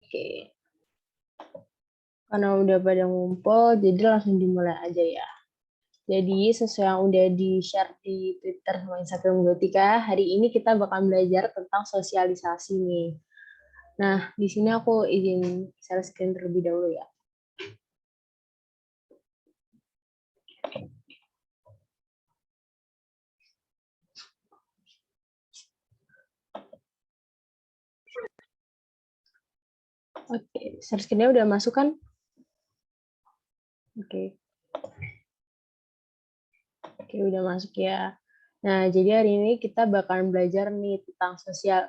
Oke, karena udah pada ngumpul, jadi langsung dimulai aja ya. Jadi sesuai yang udah di-share di Twitter sama Instagram Gotika, hari ini kita bakal belajar tentang sosialisasi nih. Nah, di sini aku izin share screen terlebih dahulu ya. Oke, share screen-nya udah masuk kan? Oke. Oke, udah masuk ya. Nah, jadi hari ini kita bakalan belajar nih tentang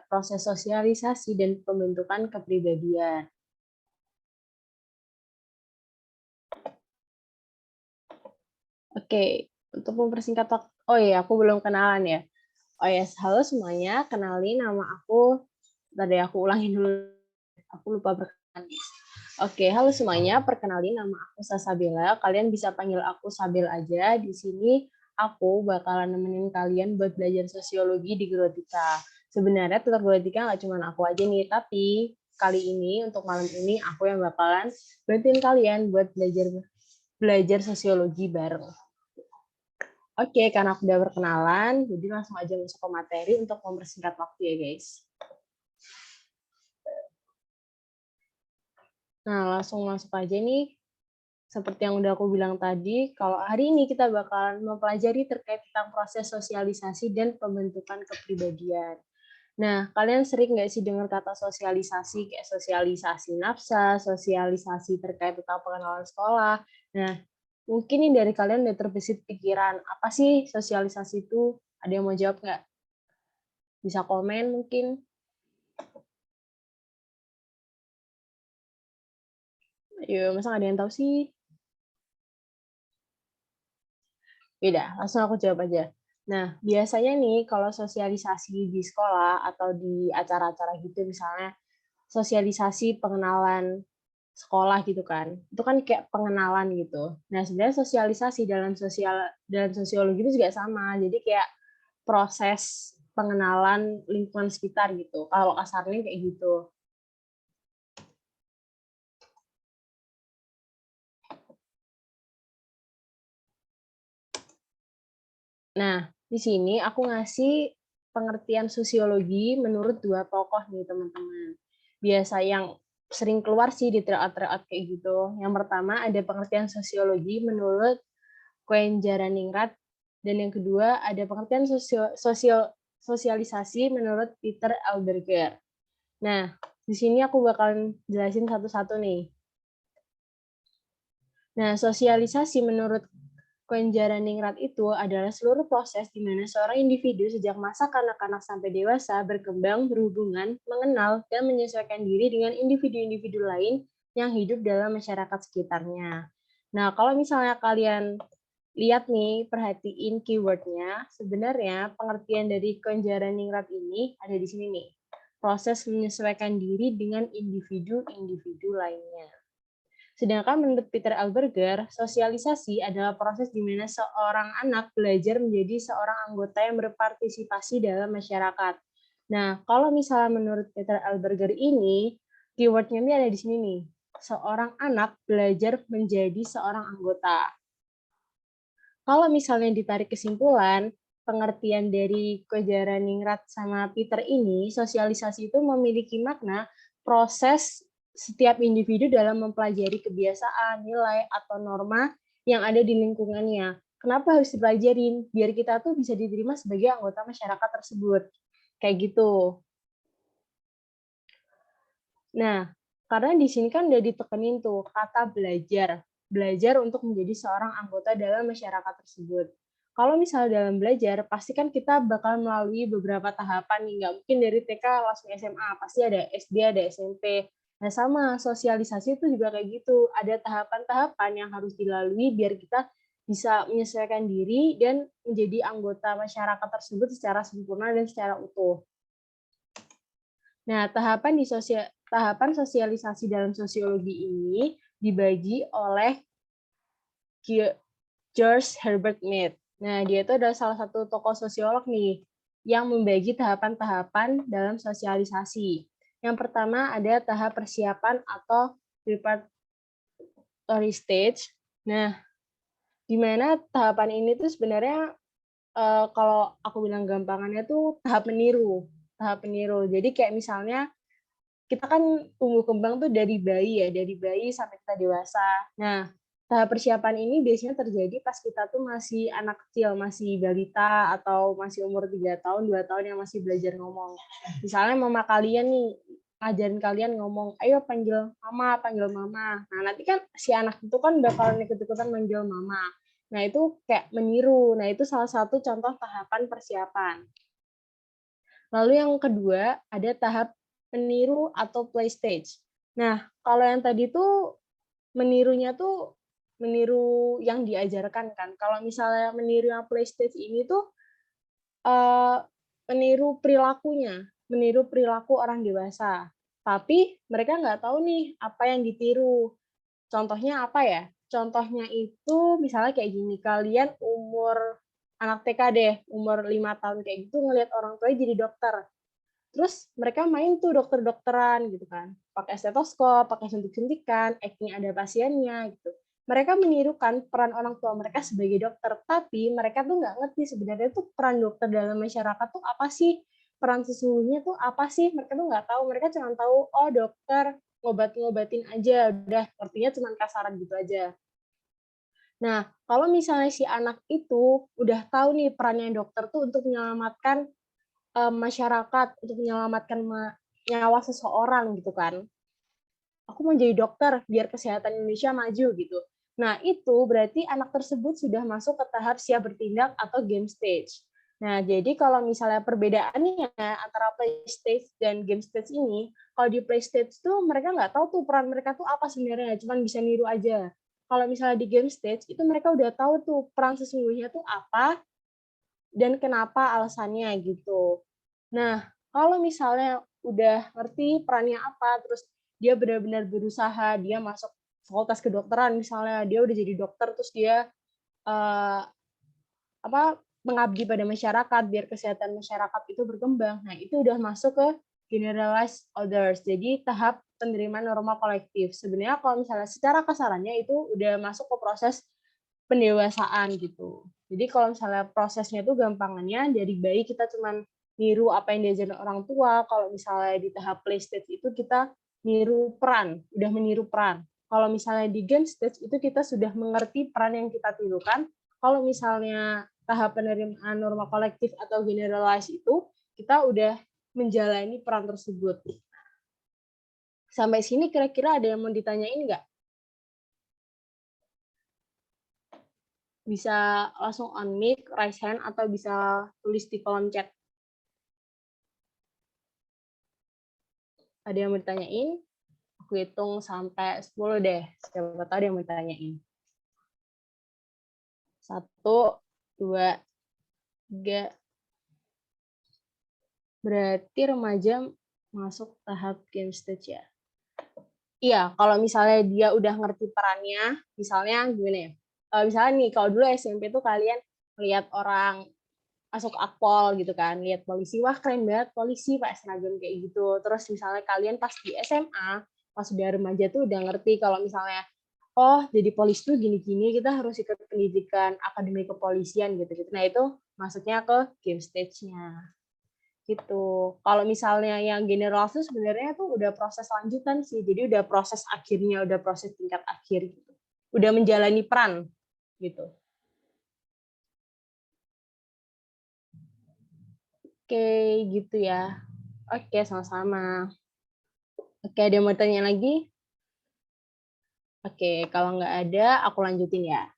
proses sosialisasi dan pembentukan kepribadian. Oke, untuk mempersingkat waktu, oh iya, aku belum kenalan ya. Oh ya, halo semuanya, kenalin nama aku, tadi aku ulangin dulu, aku lupa perkenalan. Oke, halo semuanya, perkenalin nama aku Sasabella, kalian bisa panggil aku Sabel aja. Di sini aku bakalan nemenin kalian buat belajar sosiologi di Grotika. Sebenarnya tutor Grotika nggak cuma aku aja nih, tapi kali ini untuk malam ini aku yang bakalan bantuin kalian buat belajar sosiologi bareng. Oke, karena aku udah berkenalan, jadi langsung aja masuk ke materi untuk mempersingkat waktu ya, guys. Nah, langsung masuk aja nih. Seperti yang udah aku bilang tadi, kalau hari ini kita bakalan mempelajari terkait tentang proses sosialisasi dan pembentukan kepribadian. Nah, kalian sering nggak sih dengar kata sosialisasi, kayak sosialisasi nafsa, sosialisasi terkait tentang pengenalan sekolah. Nah, mungkin nih dari kalian udah terbesit pikiran, apa sih sosialisasi itu? Ada yang mau jawab nggak? Bisa komen mungkin. Ayo, masa nggak ada yang tahu sih? Beda, langsung aku jawab aja. Nah, biasanya nih kalau sosialisasi di sekolah atau di acara-acara gitu misalnya sosialisasi pengenalan sekolah gitu kan. Itu kan kayak pengenalan gitu. Nah, sebenarnya sosialisasi dalam sosiologi itu juga sama. Jadi kayak proses pengenalan lingkungan sekitar gitu. Kalau kasarnya kayak gitu. Nah, di sini aku ngasih pengertian sosiologi menurut dua tokoh nih, teman-teman. Biasa yang sering keluar sih di tryout-tryout kayak gitu. Yang pertama ada pengertian sosiologi menurut Quen Jaraningrat, dan yang kedua ada pengertian sosialisasi menurut Peter Alberger. Nah, di sini aku bakalan jelasin satu-satu nih. Nah, sosialisasi menurut Konjaraningrat itu adalah seluruh proses di mana seorang individu sejak masa kanak-kanak sampai dewasa berkembang, berhubungan, mengenal, dan menyesuaikan diri dengan individu-individu lain yang hidup dalam masyarakat sekitarnya. Nah, kalau misalnya kalian lihat nih, perhatiin keywordnya, sebenarnya pengertian dari Konjaraningrat ini ada di sini nih. Proses menyesuaikan diri dengan individu-individu lainnya. Sedangkan menurut Peter Alberger, sosialisasi adalah proses di mana seorang anak belajar menjadi seorang anggota yang berpartisipasi dalam masyarakat. Nah, kalau misalnya menurut Peter Alberger ini, keywordnya ini ada di sini nih. Seorang anak belajar menjadi seorang anggota. Kalau misalnya ditarik kesimpulan, pengertian dari Kojaraningrat sama Peter ini, sosialisasi itu memiliki makna proses setiap individu dalam mempelajari kebiasaan, nilai, atau norma yang ada di lingkungannya. Kenapa harus dipelajarin? Biar kita tuh bisa diterima sebagai anggota masyarakat tersebut. Kayak gitu. Nah, karena di sini kan udah ditekenin tuh kata belajar. Belajar untuk menjadi seorang anggota dalam masyarakat tersebut. Kalau misalnya dalam belajar, pasti kan kita bakal melalui beberapa tahapan nih. Nggak mungkin dari TK langsung SMA. Pasti ada SD, ada SMP. Nah, sama sosialisasi itu juga kayak gitu. Ada tahapan-tahapan yang harus dilalui biar kita bisa menyesuaikan diri dan menjadi anggota masyarakat tersebut secara sempurna dan secara utuh. Nah, tahapan sosialisasi dalam sosiologi ini dibagi oleh George Herbert Mead. Nah, dia itu adalah salah satu tokoh sosiolog nih yang membagi tahapan-tahapan dalam sosialisasi. Yang pertama ada tahap persiapan atau preparatory stage. Nah, di mana tahapan ini tuh sebenarnya kalau aku bilang gampangannya tuh tahap meniru. Tahap meniru. Jadi kayak misalnya kita kan tumbuh kembang tuh dari bayi ya, dari bayi sampai kita dewasa. Nah, tahap persiapan ini biasanya terjadi pas kita tuh masih anak kecil, masih balita atau masih umur 3 tahun, 2 tahun yang masih belajar ngomong. Misalnya mama kalian nih ngajarin kalian ngomong, ayo panggil mama, panggil mama. Nah, nanti kan si anak itu kan bakalan ikut-ikutan manggil mama. Nah, itu kayak meniru. Nah, itu salah satu contoh tahapan persiapan. Lalu yang kedua, ada tahap meniru atau play stage. Nah, kalau yang tadi tuh menirunya tuh meniru yang diajarkan kan. Kalau misalnya meniru yang play stage ini tuh eh, meniru perilaku orang dewasa. Tapi mereka nggak tahu nih apa yang ditiru. Contohnya apa ya? Contohnya itu misalnya kayak gini, kalian umur anak TK deh, umur 5 tahun kayak gitu ngelihat orang tuanya jadi dokter. Terus mereka main tuh dokter-dokteran gitu kan, pakai stetoskop, pakai suntik-suntikan, acting ada pasiennya gitu. Mereka menirukan peran orang tua mereka sebagai dokter, tapi mereka tuh nggak ngerti sebenarnya tuh peran dokter dalam masyarakat tuh apa sih, peran sesungguhnya tuh apa sih, mereka tuh nggak tahu, mereka cuma tahu, oh dokter ngobatin aja, udah, artinya cuma kasaran gitu aja. Nah, kalau misalnya si anak itu udah tahu nih perannya dokter tuh untuk menyelamatkan masyarakat, untuk menyelamatkan nyawa seseorang gitu kan. Aku mau jadi dokter biar kesehatan Indonesia maju gitu. Nah, itu berarti anak tersebut sudah masuk ke tahap siap bertindak atau game stage. Nah, jadi kalau misalnya perbedaannya antara play stage dan game stage ini, kalau di play stage tuh mereka nggak tahu tuh peran mereka tuh apa sebenarnya, cuma bisa niru aja. Kalau misalnya di game stage, itu mereka udah tahu tuh peran sesungguhnya tuh apa, dan kenapa alasannya gitu. Nah, kalau misalnya udah ngerti perannya apa, terus dia benar-benar berusaha, dia masuk fakultas kedokteran misalnya, dia udah jadi dokter, terus dia uh, apa mengabdi pada masyarakat biar kesehatan masyarakat itu berkembang. Nah, itu udah masuk ke generalized orders. Jadi tahap penerimaan norma kolektif. Sebenarnya kalau misalnya secara kasarannya itu udah masuk ke proses pendewasaan gitu. Jadi kalau misalnya prosesnya itu gampangannya dari bayi kita cuman niru apa yang diajarin orang tua, kalau misalnya di tahap play stage itu kita niru peran, udah meniru peran. Kalau misalnya di game stage itu kita sudah mengerti peran yang kita tirukan. Kalau misalnya tahap penerimaan norma kolektif atau generalize itu kita udah menjalani peran tersebut. Sampai sini kira-kira ada yang mau ditanyain nggak? Bisa langsung on mic, raise hand, atau bisa tulis di kolom chat. Ada yang mau ditanyain? Aku hitung sampai 10 deh. Siapa tahu ada yang mau ditanyain. 1, 2, 3. Berarti remaja masuk tahap game stage ya? Iya, kalau misalnya dia udah ngerti perannya, misalnya gimana ya? Misalnya nih, kalau dulu SMP tuh kalian lihat orang masuk akpol gitu kan, lihat polisi, wah keren banget polisi pakai seragam kayak gitu. Terus misalnya kalian pas di SMA, pas udah remaja tuh udah ngerti kalau misalnya, oh jadi polisi tuh gini-gini, kita harus ikut pendidikan akademi kepolisian gitu-gitu. Nah itu masuknya ke game stage-nya gitu. Kalau misalnya yang general tuh sebenarnya tuh udah proses lanjutan sih, jadi udah proses akhirnya, udah proses tingkat akhir gitu. Udah menjalani peran gitu. Oke, gitu ya. Oke, sama-sama. Oke, ada yang mau tanya lagi? Oke, kalau nggak ada, aku lanjutin ya.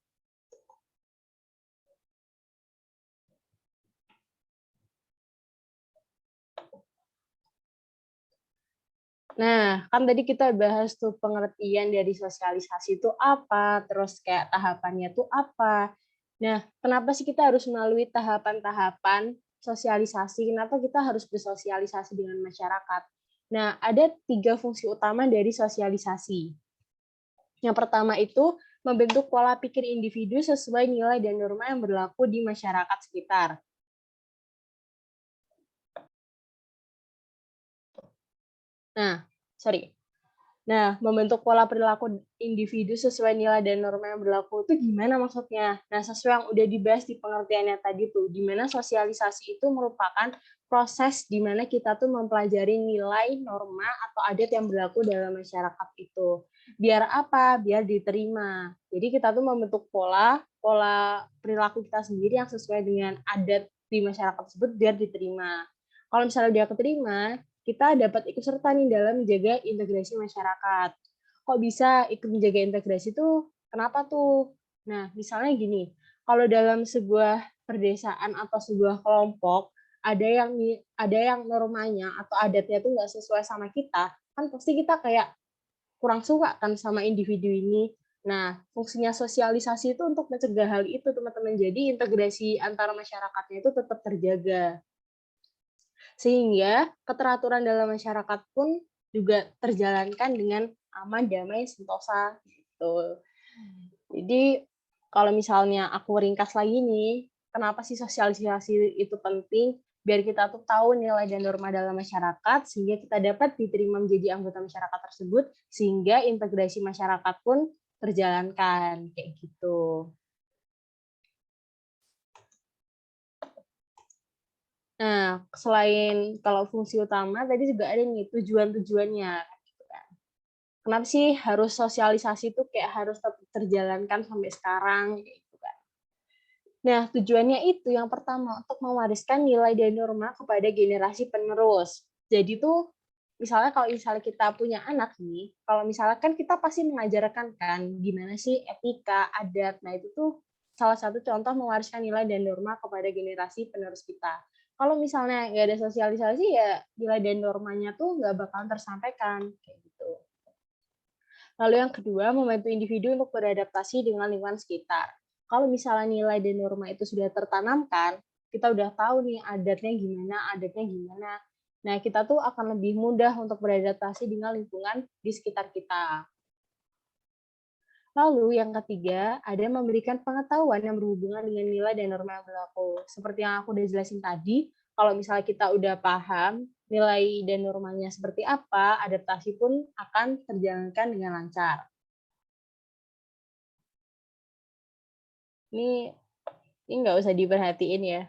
Nah, kan tadi kita bahas tuh pengertian dari sosialisasi itu apa, terus kayak tahapannya tuh apa. Nah, kenapa sih kita harus melalui tahapan-tahapan sosialisasi? Kenapa kita harus bersosialisasi dengan masyarakat? Nah, ada 3 fungsi utama dari sosialisasi. Yang pertama itu membentuk pola pikir individu sesuai nilai dan norma yang berlaku di masyarakat sekitar. Nah, sorry. Nah, membentuk pola perilaku individu sesuai nilai dan norma yang berlaku itu gimana maksudnya? Nah, sesuai yang udah dibahas di pengertiannya tadi tuh, di mana sosialisasi itu merupakan proses di mana kita tuh mempelajari nilai, norma, atau adat yang berlaku dalam masyarakat itu. Biar apa? Biar diterima. Jadi kita tuh membentuk pola perilaku kita sendiri yang sesuai dengan adat di masyarakat tersebut biar diterima. Kalau misalnya dia keterima, kita dapat ikut serta nih dalam menjaga integrasi masyarakat. Kok bisa ikut menjaga integrasi itu? Kenapa tuh? Nah, misalnya gini, kalau dalam sebuah perdesaan atau sebuah kelompok ada yang normanya atau adatnya tuh nggak sesuai sama kita, kan pasti kita kayak kurang suka kan sama individu ini. Nah, fungsinya sosialisasi itu untuk mencegah hal itu, teman-teman. Jadi integrasi antara masyarakatnya itu tetap terjaga. Sehingga keteraturan dalam masyarakat pun juga terjalankan dengan aman, damai, sentosa gitu. Jadi kalau misalnya aku ringkas lagi nih, kenapa sih sosialisasi itu penting? Biar kita tuh tahu nilai dan norma dalam masyarakat, sehingga kita dapat diterima menjadi anggota masyarakat tersebut, sehingga integrasi masyarakat pun terjalankan, kayak gitu. Nah, selain kalau fungsi utama, tadi juga ada nih tujuan-tujuannya. Kenapa sih harus sosialisasi itu kayak harus tetap terjalankan sampai sekarang, kayak gitu kan. Nah, tujuannya itu yang pertama untuk mewariskan nilai dan norma kepada generasi penerus. Jadi tuh misalnya kalau misalnya kita punya anak nih, kalau misalnya kan kita pasti mengajarkan kan gimana sih etika, adat. Nah, itu tuh salah satu contoh mewariskan nilai dan norma kepada generasi penerus kita. Kalau misalnya nggak ada sosialisasi ya nilai dan normanya tuh nggak bakalan tersampaikan kayak gitu. Lalu yang kedua, membantu individu untuk beradaptasi dengan lingkungan sekitar. Kalau misalnya nilai dan norma itu sudah tertanamkan, kita udah tahu nih adatnya gimana. Nah, kita tuh akan lebih mudah untuk beradaptasi dengan lingkungan di sekitar kita. Lalu yang ketiga, ada memberikan pengetahuan yang berhubungan dengan nilai dan norma yang berlaku. Seperti yang aku udah jelasin tadi, kalau misalnya kita udah paham nilai dan normanya seperti apa, adaptasi pun akan terjalankan dengan lancar. Ini ini nggak usah diperhatiin ya.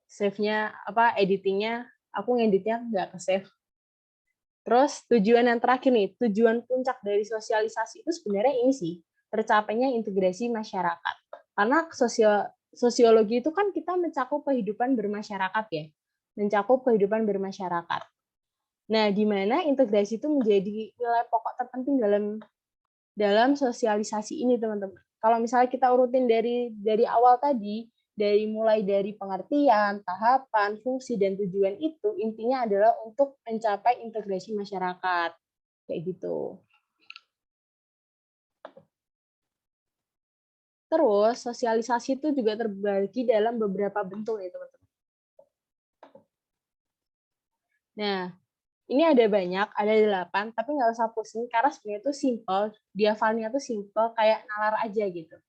Save-nya apa editingnya aku ngeditnya nggak ke save. Terus tujuan yang terakhir nih, tujuan puncak dari sosialisasi itu sebenarnya ini sih, tercapainya integrasi masyarakat. Karena sosiologi itu kan kita mencakup kehidupan bermasyarakat ya, mencakup kehidupan bermasyarakat. Nah, di mana integrasi itu menjadi nilai pokok terpenting dalam sosialisasi ini, teman-teman. Kalau misalnya kita urutin dari awal tadi, mulai dari pengertian, tahapan, fungsi, dan tujuan itu, intinya adalah untuk mencapai integrasi masyarakat. Kayak gitu. Terus, sosialisasi itu juga terbagi dalam beberapa bentuk ya, teman-teman. Nah, ini ada banyak, ada 8, tapi nggak usah pusing, karena sebenarnya itu simple, dihafalnya tuh simple, kayak nalar aja gitu.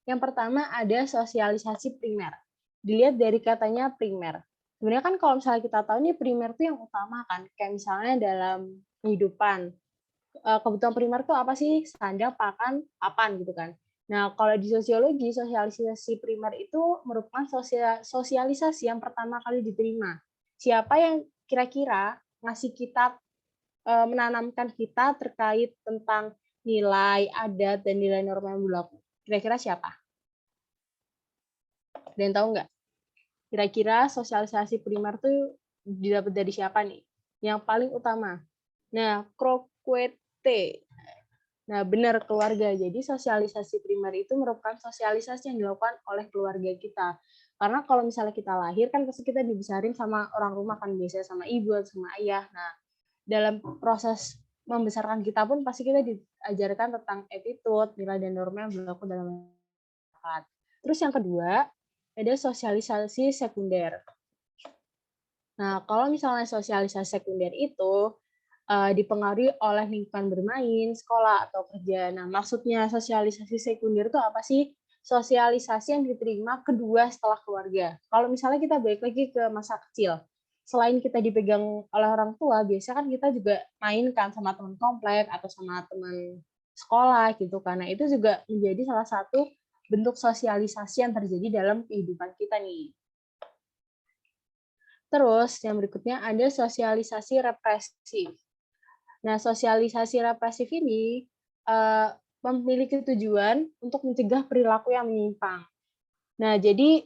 Yang pertama ada sosialisasi primer. Dilihat dari katanya primer. Sebenarnya kan kalau misalnya kita tahu nih primer itu yang utama kan, kayak misalnya dalam kehidupan. Kebutuhan primer itu apa sih? Sandang, pakan, papan gitu kan. Nah, kalau di sosiologi, sosialisasi primer itu merupakan sosialisasi yang pertama kali diterima. Siapa yang kira-kira ngasih kita, menanamkan kita terkait tentang nilai, adat, dan nilai norma yang berlaku? Kira-kira siapa? Dan tahu nggak? Kira-kira sosialisasi primer tuh didapat dari siapa nih? Yang paling utama. Nah, Croquette. Nah, benar keluarga. Jadi sosialisasi primer itu merupakan sosialisasi yang dilakukan oleh keluarga kita. Karena kalau misalnya kita lahir kan pasti kita dibesarin sama orang rumah kan biasanya sama ibu atau sama ayah. Nah, dalam proses membesarkan kita pun pasti kita diajarkan tentang attitude, nilai dan norma yang berlaku dalam masyarakat. Terus yang kedua, ada sosialisasi sekunder. Nah, kalau misalnya sosialisasi sekunder itu dipengaruhi oleh lingkungan bermain, sekolah, atau kerja. Nah, maksudnya sosialisasi sekunder itu apa sih? Sosialisasi yang diterima kedua setelah keluarga. Kalau misalnya kita balik lagi ke masa kecil, selain kita dipegang oleh orang tua, biasanya kan kita juga main kan sama teman komplek atau sama teman sekolah gitu, karena itu juga menjadi salah satu bentuk sosialisasi yang terjadi dalam kehidupan kita nih. Terus yang berikutnya ada sosialisasi represif. Nah, sosialisasi represif ini memiliki tujuan untuk mencegah perilaku yang menyimpang. Nah, jadi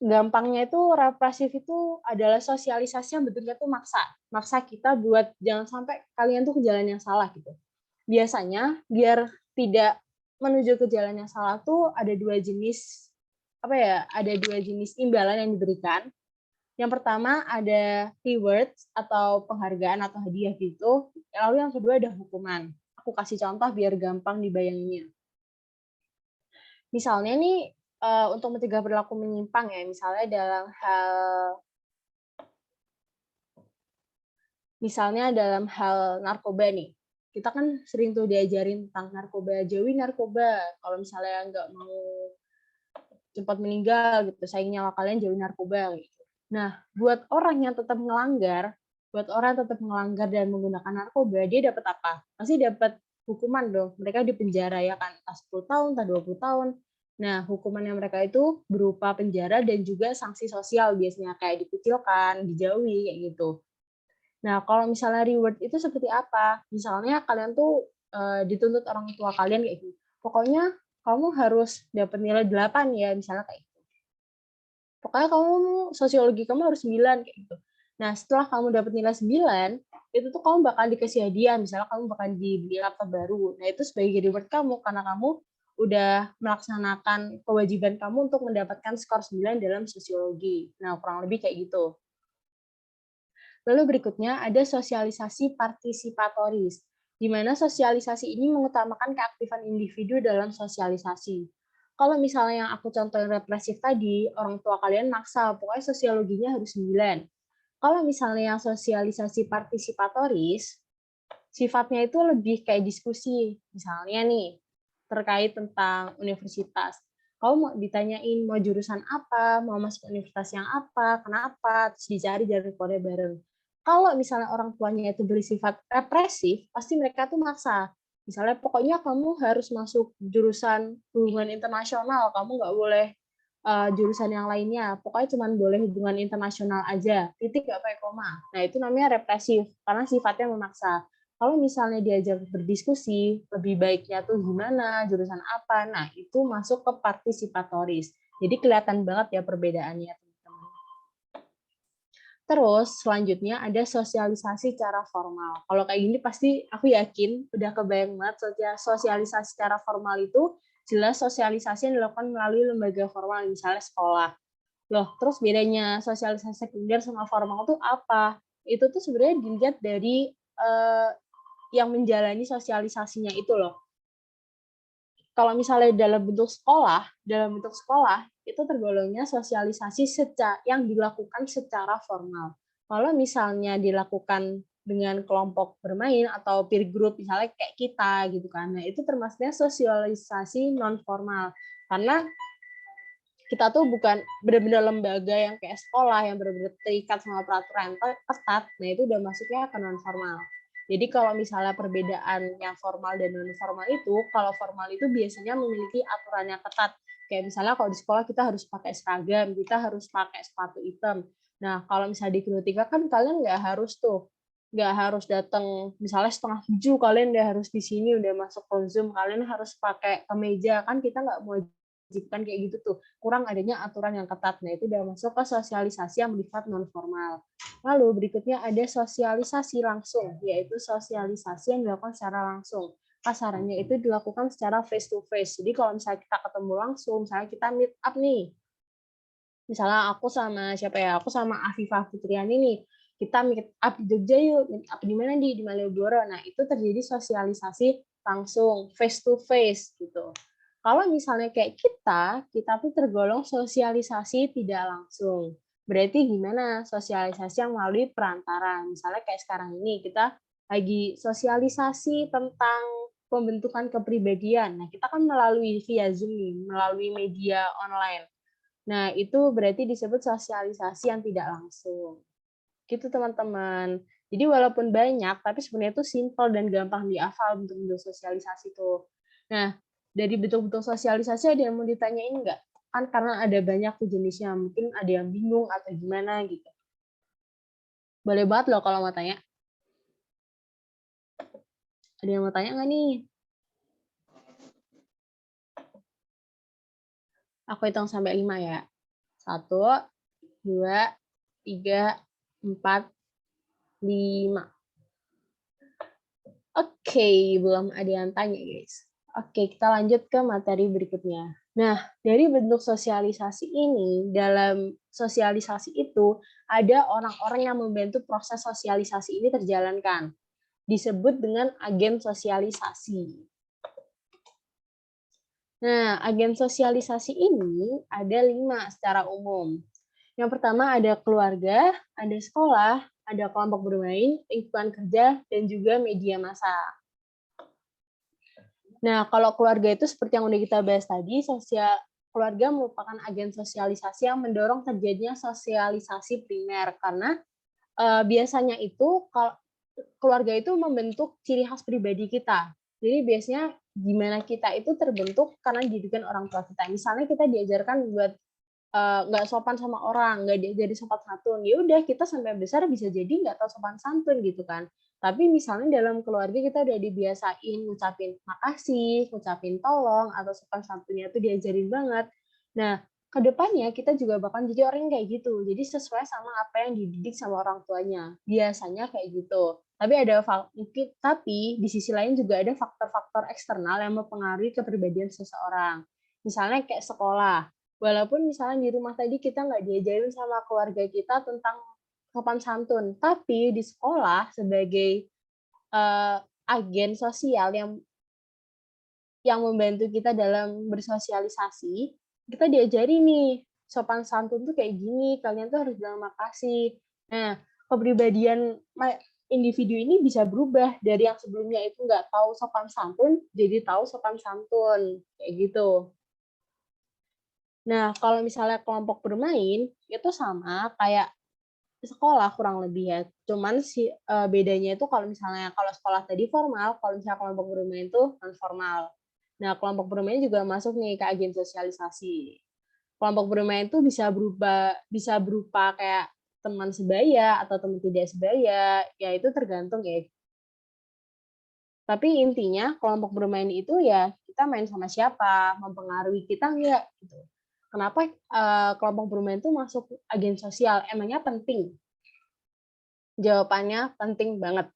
gampangnya itu represif itu adalah sosialisasi yang bentuknya tuh maksa kita buat jangan sampai kalian tuh ke jalan yang salah gitu. Biasanya biar tidak menuju ke jalan yang salah tuh ada dua jenis imbalan yang diberikan. Yang pertama ada rewards atau penghargaan atau hadiah gitu. Lalu yang kedua ada hukuman. Aku kasih contoh biar gampang dibayanginnya. Misalnya nih untuk mencegah perilaku menyimpang ya, misalnya dalam hal narkoba nih. Kita kan sering tuh diajarin tentang narkoba, jauhi narkoba. Kalau misalnya nggak mau cepat meninggal gitu, sayang nyawa kalian jauhi narkoba gitu. Nah, buat orang yang tetap melanggar dan menggunakan narkoba, dia dapat apa? Pasti dapat hukuman dong. Mereka dipenjara ya kan, entah 10 tahun, entah 20 tahun. Nah, hukumannya mereka itu berupa penjara dan juga sanksi sosial biasanya kayak dikucilkan, dijauhi kayak gitu. Nah, kalau misalnya reward itu seperti apa? Misalnya kalian tuh dituntut orang tua kalian kayak gitu. Pokoknya kamu harus dapat nilai 8 ya, misalnya kayak gitu. Pokoknya sosiologi kamu harus 9 kayak gitu. Nah, setelah kamu dapat nilai 9, itu tuh kamu bakal dikasih hadiah, misalnya kamu bakal dibeli laptop baru. Nah, itu sebagai reward kamu karena kamu udah melaksanakan kewajiban kamu untuk mendapatkan skor 9 dalam sosiologi. Nah, kurang lebih kayak gitu. Lalu berikutnya ada sosialisasi partisipatoris, di mana sosialisasi ini mengutamakan keaktifan individu dalam sosialisasi. Kalau misalnya yang aku contohin represif tadi, orang tua kalian maksa, pokoknya sosiologinya harus 9. Kalau misalnya yang sosialisasi partisipatoris, sifatnya itu lebih kayak diskusi. Misalnya nih, terkait tentang universitas. Kamu mau ditanyain mau jurusan apa, mau masuk universitas yang apa, kenapa, terus dicari jawabannya bareng. Kalau misalnya orang tuanya itu bersifat represif, pasti mereka tuh maksa. Misalnya pokoknya kamu harus masuk jurusan hubungan internasional, kamu nggak boleh jurusan yang lainnya. Pokoknya cuma boleh hubungan internasional aja, titik nggak pakai koma. Nah itu namanya represif, karena sifatnya memaksa. Kalau misalnya diajak berdiskusi, lebih baiknya tuh gimana, jurusan apa, nah itu masuk ke partisipatoris. Jadi kelihatan banget ya perbedaannya, teman-teman. Terus selanjutnya ada sosialisasi secara formal. Kalau kayak gini pasti aku yakin udah kebayang banget sosialisasi secara formal itu jelas sosialisasi yang dilakukan melalui lembaga formal, misalnya sekolah. Loh, terus bedanya sosialisasi sekunder sama formal itu apa? Itu tuh sebenarnya dilihat dari yang menjalani sosialisasinya itu loh. Kalau misalnya dalam bentuk sekolah itu tergolongnya sosialisasi yang dilakukan secara formal. Kalau misalnya dilakukan dengan kelompok bermain atau peer group misalnya kayak kita gitu kan. Nah, itu termasuknya sosialisasi non formal. Karena kita tuh bukan benar-benar lembaga yang kayak sekolah yang benar-benar terikat sama peraturan ketat. Nah, itu udah masuknya ke non formal. Jadi kalau misalnya perbedaan yang formal dan non formal itu, kalau formal itu biasanya memiliki aturan yang ketat. Kayak misalnya kalau di sekolah kita harus pakai seragam, kita harus pakai sepatu hitam. Nah, kalau misalnya di Kinetika kan kalian nggak harus datang misalnya 6:30 kalian udah harus di sini udah masuk ke Zoom, kalian harus pakai kemeja kan kita nggak mau mewajibkan kayak gitu tuh, kurang adanya aturan yang ketat. Nah itu udah masuk ke sosialisasi yang bersifat non formal. Lalu berikutnya ada sosialisasi langsung, yaitu sosialisasi yang dilakukan secara langsung. Kasarannya itu dilakukan secara face to face. Jadi kalau misalnya kita ketemu langsung, misalnya kita meet up nih, misalnya aku sama siapa ya, aku sama Afifah Fitriani nih, kita meet up di Jogja yuk, meet up di mana di Malioboro. Nah itu terjadi sosialisasi langsung, face to face gitu. Kalau misalnya kayak kita tuh tergolong sosialisasi tidak langsung. Berarti gimana? Sosialisasi yang melalui perantara. Misalnya kayak sekarang ini kita lagi sosialisasi tentang pembentukan kepribadian. Nah, kita kan melalui via Zoom nih, melalui media online. Nah, itu berarti disebut sosialisasi yang tidak langsung. Gitu teman-teman. Jadi walaupun banyak, tapi sebenarnya itu simple dan gampang dihafal bentuk-bentuk sosialisasi tuh. Nah, dari bentuk-bentuk sosialisasi ada yang mau ditanyain nggak? Kan karena ada banyak tuh jenisnya, mungkin ada yang bingung atau gimana gitu. Boleh banget loh kalau mau tanya. Ada yang mau tanya nggak nih? Aku hitung sampai 5 ya. 1, 2, 3, 4, 5. Oke, belum ada yang tanya, guys. Oke, kita lanjut ke materi berikutnya. Nah, dari bentuk sosialisasi ini, dalam sosialisasi itu, ada orang-orang yang membantu proses sosialisasi ini terjalankan. Disebut dengan agen sosialisasi. Nah, agen sosialisasi ini ada 5 secara umum. Yang pertama ada keluarga, ada sekolah, ada kelompok bermain, lingkungan kerja, dan juga media massa. Nah, kalau keluarga itu seperti yang udah kita bahas tadi, keluarga merupakan agen sosialisasi yang mendorong terjadinya sosialisasi primer karena biasanya itu kalau keluarga itu membentuk ciri khas pribadi kita. Jadi biasanya gimana kita itu terbentuk karena didikan orang tua kita. Misalnya kita diajarkan buat nggak sopan sama orang, nggak diajari sopan santun, ya udah kita sampai besar bisa jadi nggak tahu sopan santun gitu kan. Tapi misalnya dalam keluarga kita udah dibiasain ngucapin makasih, ngucapin tolong, atau sopan santunnya tuh diajarin banget. Nah, kedepannya kita juga bakal jadi orang yang kayak gitu. Jadi sesuai sama apa yang dididik sama orang tuanya. Biasanya kayak gitu. Tapi di sisi lain juga ada faktor-faktor eksternal yang mempengaruhi kepribadian seseorang. Misalnya kayak sekolah. Walaupun misalnya di rumah tadi kita nggak diajarin sama keluarga kita tentang sopan santun, tapi di sekolah sebagai agen sosial yang membantu kita dalam bersosialisasi, kita diajari nih sopan santun tuh kayak gini, kalian tuh harus bilang makasih. Nah, kepribadian individu ini bisa berubah dari yang sebelumnya itu nggak tahu sopan santun jadi tahu sopan santun kayak gitu. Nah, kalau misalnya kelompok bermain, itu sama kayak sekolah kurang lebih ya. Cuman bedanya itu kalau sekolah tadi formal, kalau misalnya kelompok bermain itu non formal. Nah, kelompok bermain juga masuk nih ke agen sosialisasi. Kelompok bermain itu bisa berupa kayak teman sebaya atau teman tidak sebaya, ya itu tergantung ya. Tapi intinya kelompok bermain itu ya kita main sama siapa, mempengaruhi kita enggak gitu. Kenapa kelompok bermain itu masuk agen sosial? Emangnya penting? Jawabannya penting banget.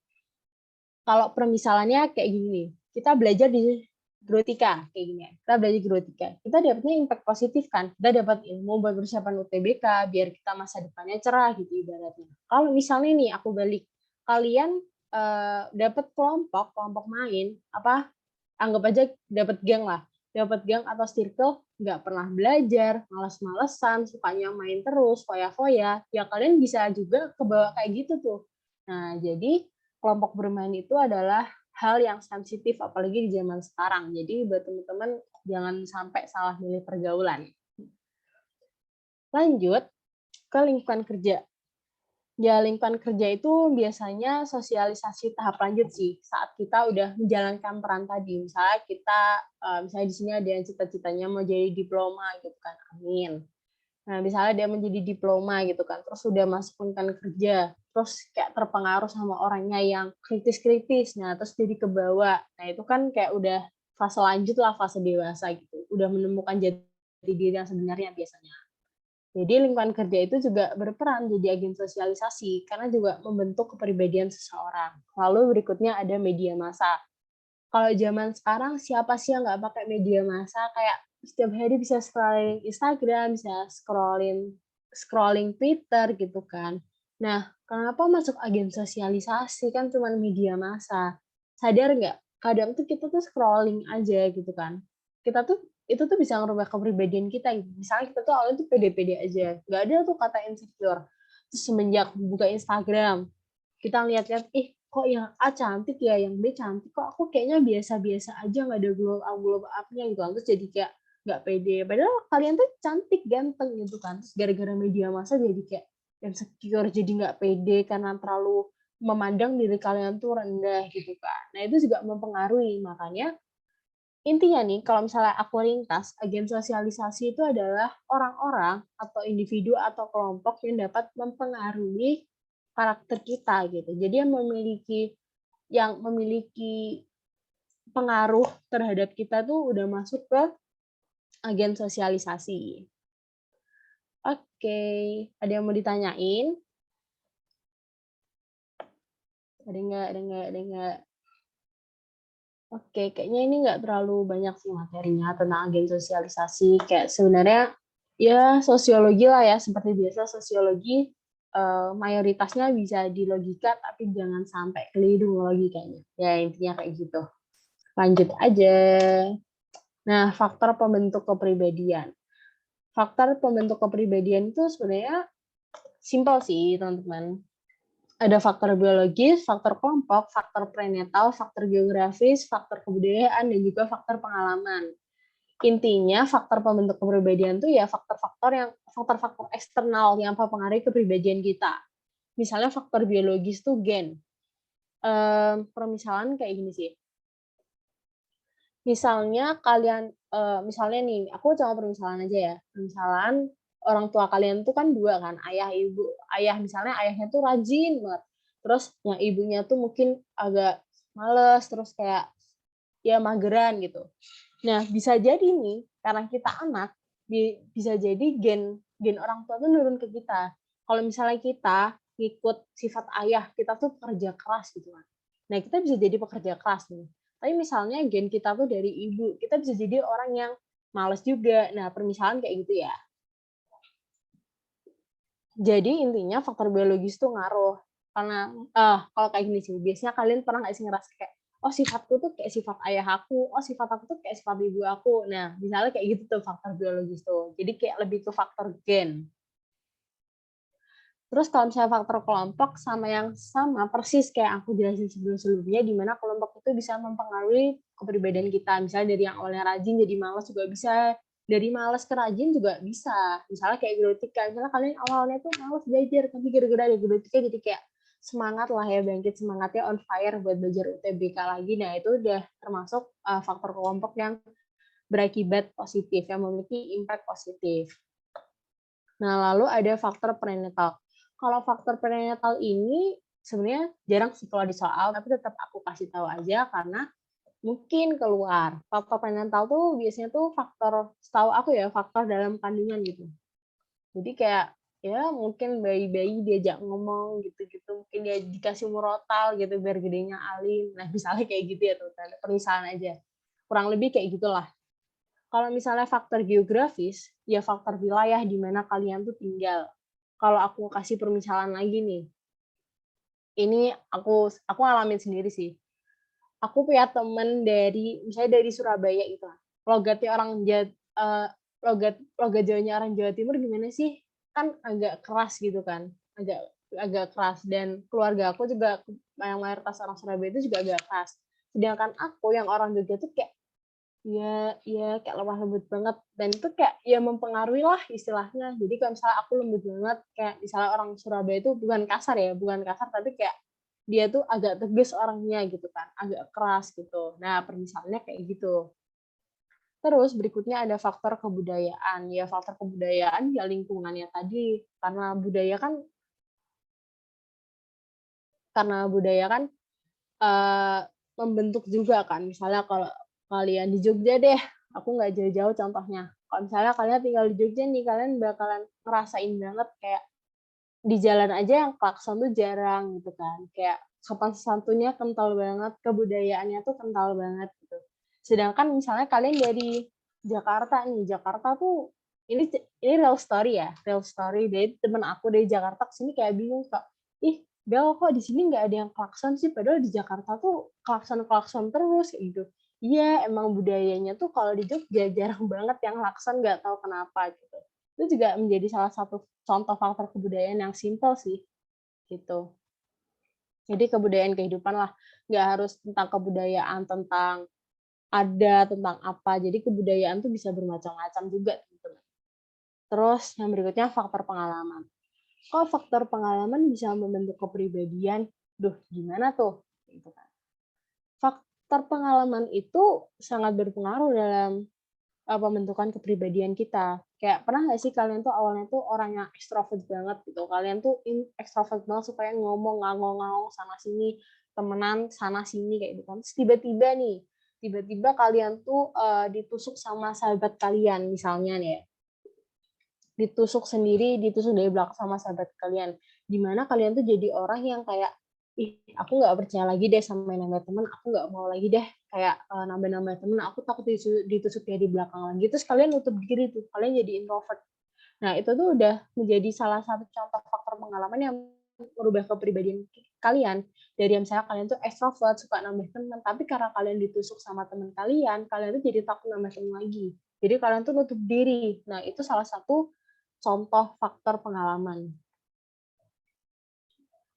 Kalau permisalannya kayak gini nih, kita belajar di Grotika kayak gini ya. Kita belajar Grotika. Kita dapatnya impact positif kan. Kita dapat ilmu buat persiapan UTBK biar kita masa depannya cerah gitu ibaratnya. Kalau misalnya nih aku balik, kalian dapat kelompok main apa anggap aja dapat geng lah. Dapat geng atau circle nggak pernah belajar, malas-malesan, sukanya main terus, foya-foya, ya kalian bisa juga kebawa kayak gitu tuh. Nah, jadi kelompok bermain itu adalah hal yang sensitif apalagi di zaman sekarang. Jadi buat teman-teman jangan sampai salah milih pergaulan. Lanjut ke lingkungan kerja. Ya, lingkungan kerja itu biasanya sosialisasi tahap lanjut sih saat kita udah menjalankan peran tadi. Misalnya misalnya di sini ada yang cita-citanya mau jadi diploma gitu kan, amin. Nah, misalnya dia menjadi diploma gitu kan, terus udah masuk lingkungan kerja, terus kayak terpengaruh sama orangnya yang kritis-kritis, nah terus jadi ke bawah. Nah, itu kan kayak udah fase lanjut lah, fase dewasa gitu. Udah menemukan jati diri yang sebenarnya biasanya. Jadi lingkungan kerja itu juga berperan jadi agen sosialisasi karena juga membentuk kepribadian seseorang. Lalu berikutnya ada media massa. Kalau zaman sekarang siapa sih yang nggak pakai media massa? Kayak setiap hari bisa scrolling Instagram, bisa scrolling scrolling Twitter gitu kan. Nah, kenapa masuk agen sosialisasi kan cuma media massa? Sadar nggak? Kadang tuh kita tuh scrolling aja gitu kan. Kita tuh itu tuh bisa ngerubah kepribadian kita. Misalnya kita tuh awalnya tuh pede-pede aja, nggak ada tuh kata insecure. Terus semenjak buka Instagram, kita lihat-lihat, kok yang A cantik ya, yang B cantik, kok aku kayaknya biasa-biasa aja, nggak ada glow up-nya gitu. Terus jadi kayak nggak pede. Padahal kalian tuh cantik, ganteng gitu kan. Terus gara-gara media massa jadi kayak insecure, jadi nggak pede karena terlalu memandang diri kalian tuh rendah gitu kan. Nah itu juga mempengaruhi. Makanya intinya nih, kalau misalnya aku ringkas, agen sosialisasi itu adalah orang-orang atau individu atau kelompok yang dapat mempengaruhi karakter kita gitu. Jadi yang memiliki pengaruh terhadap kita tuh udah masuk ke agen sosialisasi. Oke, ada yang mau ditanyain? Ada nggak? Ada nggak? Ada nggak? Oke, kayaknya ini nggak terlalu banyak sih materinya tentang agen sosialisasi. Kayak sebenarnya ya sosiologi lah ya, seperti biasa sosiologi mayoritasnya bisa di logika, tapi jangan sampai keliru logikanya. Ya intinya kayak gitu. Lanjut aja. Nah, faktor pembentuk kepribadian. Faktor pembentuk kepribadian itu sebenarnya simpel sih, teman-teman. Ada faktor biologis, faktor kelompok, faktor prenatal, faktor geografis, faktor kebudayaan, dan juga faktor pengalaman. Intinya faktor pembentuk kepribadian itu ya faktor-faktor eksternal yang mempengaruhi kepribadian kita. Misalnya faktor biologis tuh gen. Permisalan kayak gini sih. Misalnya kalian, misalnya nih, aku coba permisalan aja ya. Misalan orang tua kalian tuh kan dua kan, ayah ibu. Ayah misalnya ayahnya tuh rajin banget. Terus yang ibunya tuh mungkin agak males, terus kayak ya mageran gitu. Nah, bisa jadi nih, karena kita anak, bisa jadi gen orang tua tuh nurun ke kita. Kalau misalnya kita ngikut sifat ayah, kita tuh pekerja keras gitu kan. Nah, kita bisa jadi pekerja keras nih. Tapi misalnya gen kita tuh dari ibu, kita bisa jadi orang yang males juga. Nah, permisalan kayak gitu ya. Jadi intinya faktor biologis tuh ngaruh. Karena kalau kayak gini sih, biasanya kalian pernah nggak sih ngerasa kayak, oh sifatku tuh kayak sifat ayah aku, oh sifat aku tuh kayak sifat ibu aku. Nah, misalnya kayak gitu tuh faktor biologis tuh. Jadi kayak lebih ke faktor gen. Terus kalau misalnya faktor kelompok sama persis kayak aku jelasin sebelum-sebelumnya, di mana kelompok itu bisa mempengaruhi kepribadian kita. Misalnya dari yang awalnya rajin jadi malas juga bisa, dari malas ke rajin juga bisa. Misalnya kayak genetika, misalnya kalian awalnya tuh malas belajar, tapi gara-gara ada genetika jadi kayak semangat lah ya, bangkit semangatnya on fire buat belajar UTBK lagi. Nah itu udah termasuk faktor kelompok yang berakibat positif, yang memiliki impact positif. Nah, lalu ada faktor prenatal. Kalau faktor prenatal ini sebenarnya jarang sih kalau di soal, tapi tetap aku kasih tahu aja karena mungkin keluar. Faktor prenatal tuh biasanya tuh faktor, setahu aku ya, faktor dalam kandungan gitu. Jadi kayak ya mungkin bayi-bayi diajak ngomong gitu-gitu, mungkin dia dikasih murotal gitu biar gedenya alim. Nah, misalnya kayak gitu ya tuh, permisalan aja. Kurang lebih kayak gitulah. Kalau misalnya faktor geografis, ya faktor wilayah di mana kalian tuh tinggal. Kalau aku kasih permisalan lagi nih, ini aku alamin sendiri sih. Aku punya temen dari, misalnya dari Surabaya itu, logatnya orang logat Jawanya orang Jawa Timur gimana sih? Kan agak keras gitu kan, agak agak keras, dan keluarga aku juga yang mayoritas orang Surabaya itu juga agak keras. Sedangkan aku yang orang Jogja tuh kayak iya, kayak lemah lembut banget, dan itu kayak ya mempengaruhi lah istilahnya. Jadi kalau misalnya aku lembut banget, kayak misalnya orang Surabaya itu bukan kasar ya, bukan kasar, tapi kayak dia tuh agak tegas orangnya gitu kan, agak keras gitu. Nah, permisalannya kayak gitu. Terus berikutnya ada faktor kebudayaan. Ya faktor kebudayaan ya lingkungannya tadi, karena budaya kan eh, membentuk juga kan. Misalnya kalau kalian di Jogja deh, aku nggak jauh-jauh contohnya. Kalau misalnya kalian tinggal di Jogja nih, kalian bakalan ngerasain banget kayak di jalan aja yang klakson tuh jarang gitu kan. Kayak sopan santunnya kental banget, kebudayaannya tuh kental banget gitu. Sedangkan misalnya kalian dari Jakarta nih, Jakarta tuh ini real story ya, real story. Dari temen aku dari Jakarta ke sini kayak bingung kok. Ih, Bel kok di sini nggak ada yang klakson sih, padahal di Jakarta tuh klakson-klakson terus kayak gitu. Iya, emang budayanya tuh kalau di Jogja jarang banget yang klakson, nggak tahu kenapa gitu. Itu juga menjadi salah satu contoh faktor kebudayaan yang simpel sih, gitu. Jadi kebudayaan kehidupan lah, nggak harus tentang kebudayaan tentang ada tentang apa. Jadi kebudayaan tuh bisa bermacam-macam juga, teman-teman. Terus yang berikutnya faktor pengalaman. Kok faktor pengalaman bisa membentuk kepribadian? Duh, gimana tuh? Gitu kan. Faktor pengalaman itu sangat berpengaruh dalam pembentukan kepribadian kita. Kayak pernah nggak sih kalian tuh awalnya tuh orang yang ekstrovert banget gitu. Kalian tuh ekstrovert banget supaya ngomong ngangong-ngangong sana sini, temenan sana sini kayak gitu kan. Terus tiba-tiba kalian tuh ditusuk sama sahabat kalian misalnya nih ya. Ditusuk dari belakang sama sahabat kalian. Dimana kalian tuh jadi orang yang kayak, ih aku nggak percaya lagi deh sama yang namanya temen, aku nggak mau lagi deh kayak nambah-nambah temen, aku takut ditusuk dari belakang lagi. Terus kalian nutup diri tuh, kalian jadi introvert. Nah itu tuh udah menjadi salah satu contoh faktor pengalaman yang merubah kepribadian kalian. Dari yang misalnya kalian tuh extrovert, suka nambah teman, tapi karena kalian ditusuk sama teman kalian tuh jadi takut nambah teman lagi. Jadi kalian tuh nutup diri. Nah itu salah satu contoh faktor pengalaman.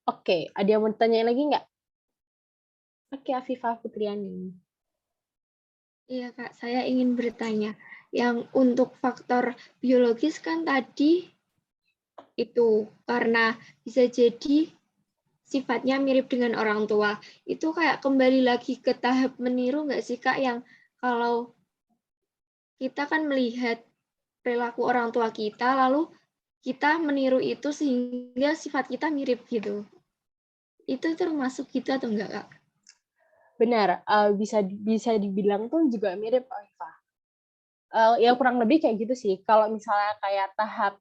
Oke, ada yang mau ditanyain lagi nggak? Oke, Afifah Fitriani. Iya, Kak, saya ingin bertanya, yang untuk faktor biologis kan tadi itu karena bisa jadi sifatnya mirip dengan orang tua. Itu kayak kembali lagi ke tahap meniru nggak sih, Kak, yang kalau kita kan melihat perilaku orang tua kita, lalu kita meniru itu sehingga sifat kita mirip gitu. Itu termasuk gitu atau enggak, Kak? Benar, bisa dibilang tuh juga mirip, Afifah. Ya kurang lebih kayak gitu sih. Kalau misalnya kayak tahap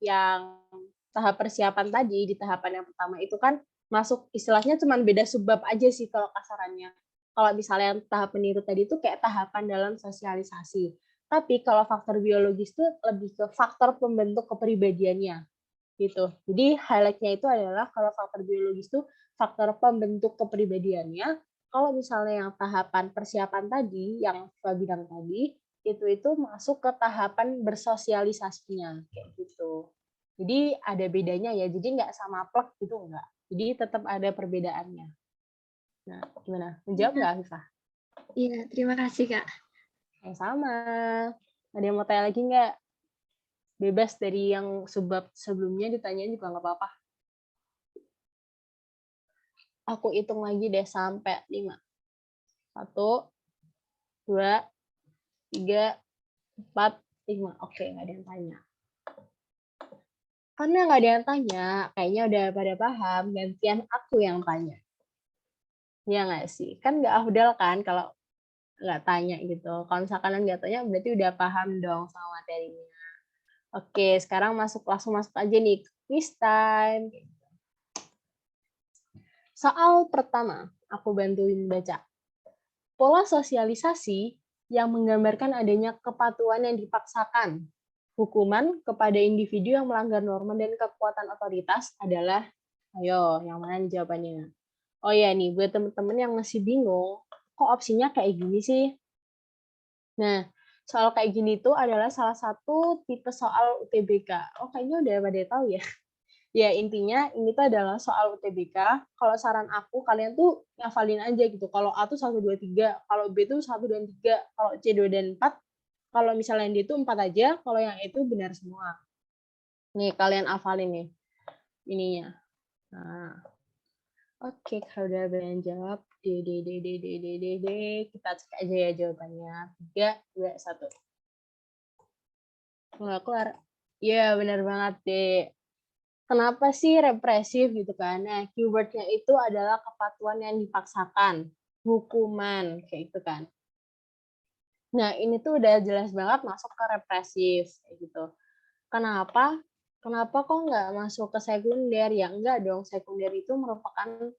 persiapan tadi, di tahapan yang pertama itu kan masuk istilahnya cuman beda subbab aja sih kalau kasarannya. Kalau misalnya yang tahap meniru tadi itu kayak tahapan dalam sosialisasi. Tapi kalau faktor biologis itu lebih ke faktor pembentuk kepribadiannya, gitu. Jadi highlight-nya itu adalah kalau faktor biologis itu faktor pembentuk kepribadiannya, kalau misalnya yang tahapan persiapan tadi, yang saya bilang tadi, itu masuk ke tahapan bersosialisasinya, kayak gitu. Jadi ada bedanya ya, jadi nggak sama plek gitu nggak. Jadi tetap ada perbedaannya. Nah, gimana? Menjawab Iya, nggak, Afifah? iya, terima kasih, Kak. Sama. Ada yang mau tanya lagi nggak? Bebas dari yang sebab sebelumnya ditanyain juga nggak apa-apa. Aku hitung lagi deh sampai 5. 1, 2, 3, 4, 5. Oke, nggak ada yang tanya. Karena nggak ada yang tanya, kayaknya udah pada paham, gantian aku yang tanya. Iya nggak sih? Kan nggak afdal kan kalau nggak tanya gitu. Kalau misalkan kalian nggak tanya, berarti udah paham dong sama materinya. Oke, sekarang langsung masuk aja nih, quiz time. Soal pertama, aku bantuin baca. Pola sosialisasi yang menggambarkan adanya kepatuhan yang dipaksakan. Hukuman kepada individu yang melanggar norma dan kekuatan otoritas adalah, ayo, yang mana nih jawabannya? Oh ya nih, buat temen-temen yang masih bingung, kok opsinya kayak gini sih? Nah, soal kayak gini tuh adalah salah satu tipe soal UTBK. Oh, kayaknya udah pada tahu ya. Ya, intinya ini tuh adalah soal UTBK. Kalau saran aku, kalian tuh ngafalin aja gitu. Kalau A tuh 1, 2, 3. Kalau B tuh 1 dan 3. Kalau C 2 dan 4. Kalau misalnya yang D itu 4 aja. Kalau yang E itu benar semua. Nih, kalian hafalin nih ininya. Nah, oke. Kalau udah kalian jawab, D, D, D, D, D, D, D, D. Kita cek aja ya jawabannya. 3, 2, 1. Nggak keluar. Iya, benar banget, deh. Kenapa sih represif gitu kan? Nah, keywordnya itu adalah kepatuhan yang dipaksakan, hukuman, kayak itu kan. Nah, ini tuh udah jelas banget masuk ke represif, kayak gitu. Kenapa? Kenapa kok nggak masuk ke sekunder? Ya enggak dong, sekunder itu merupakan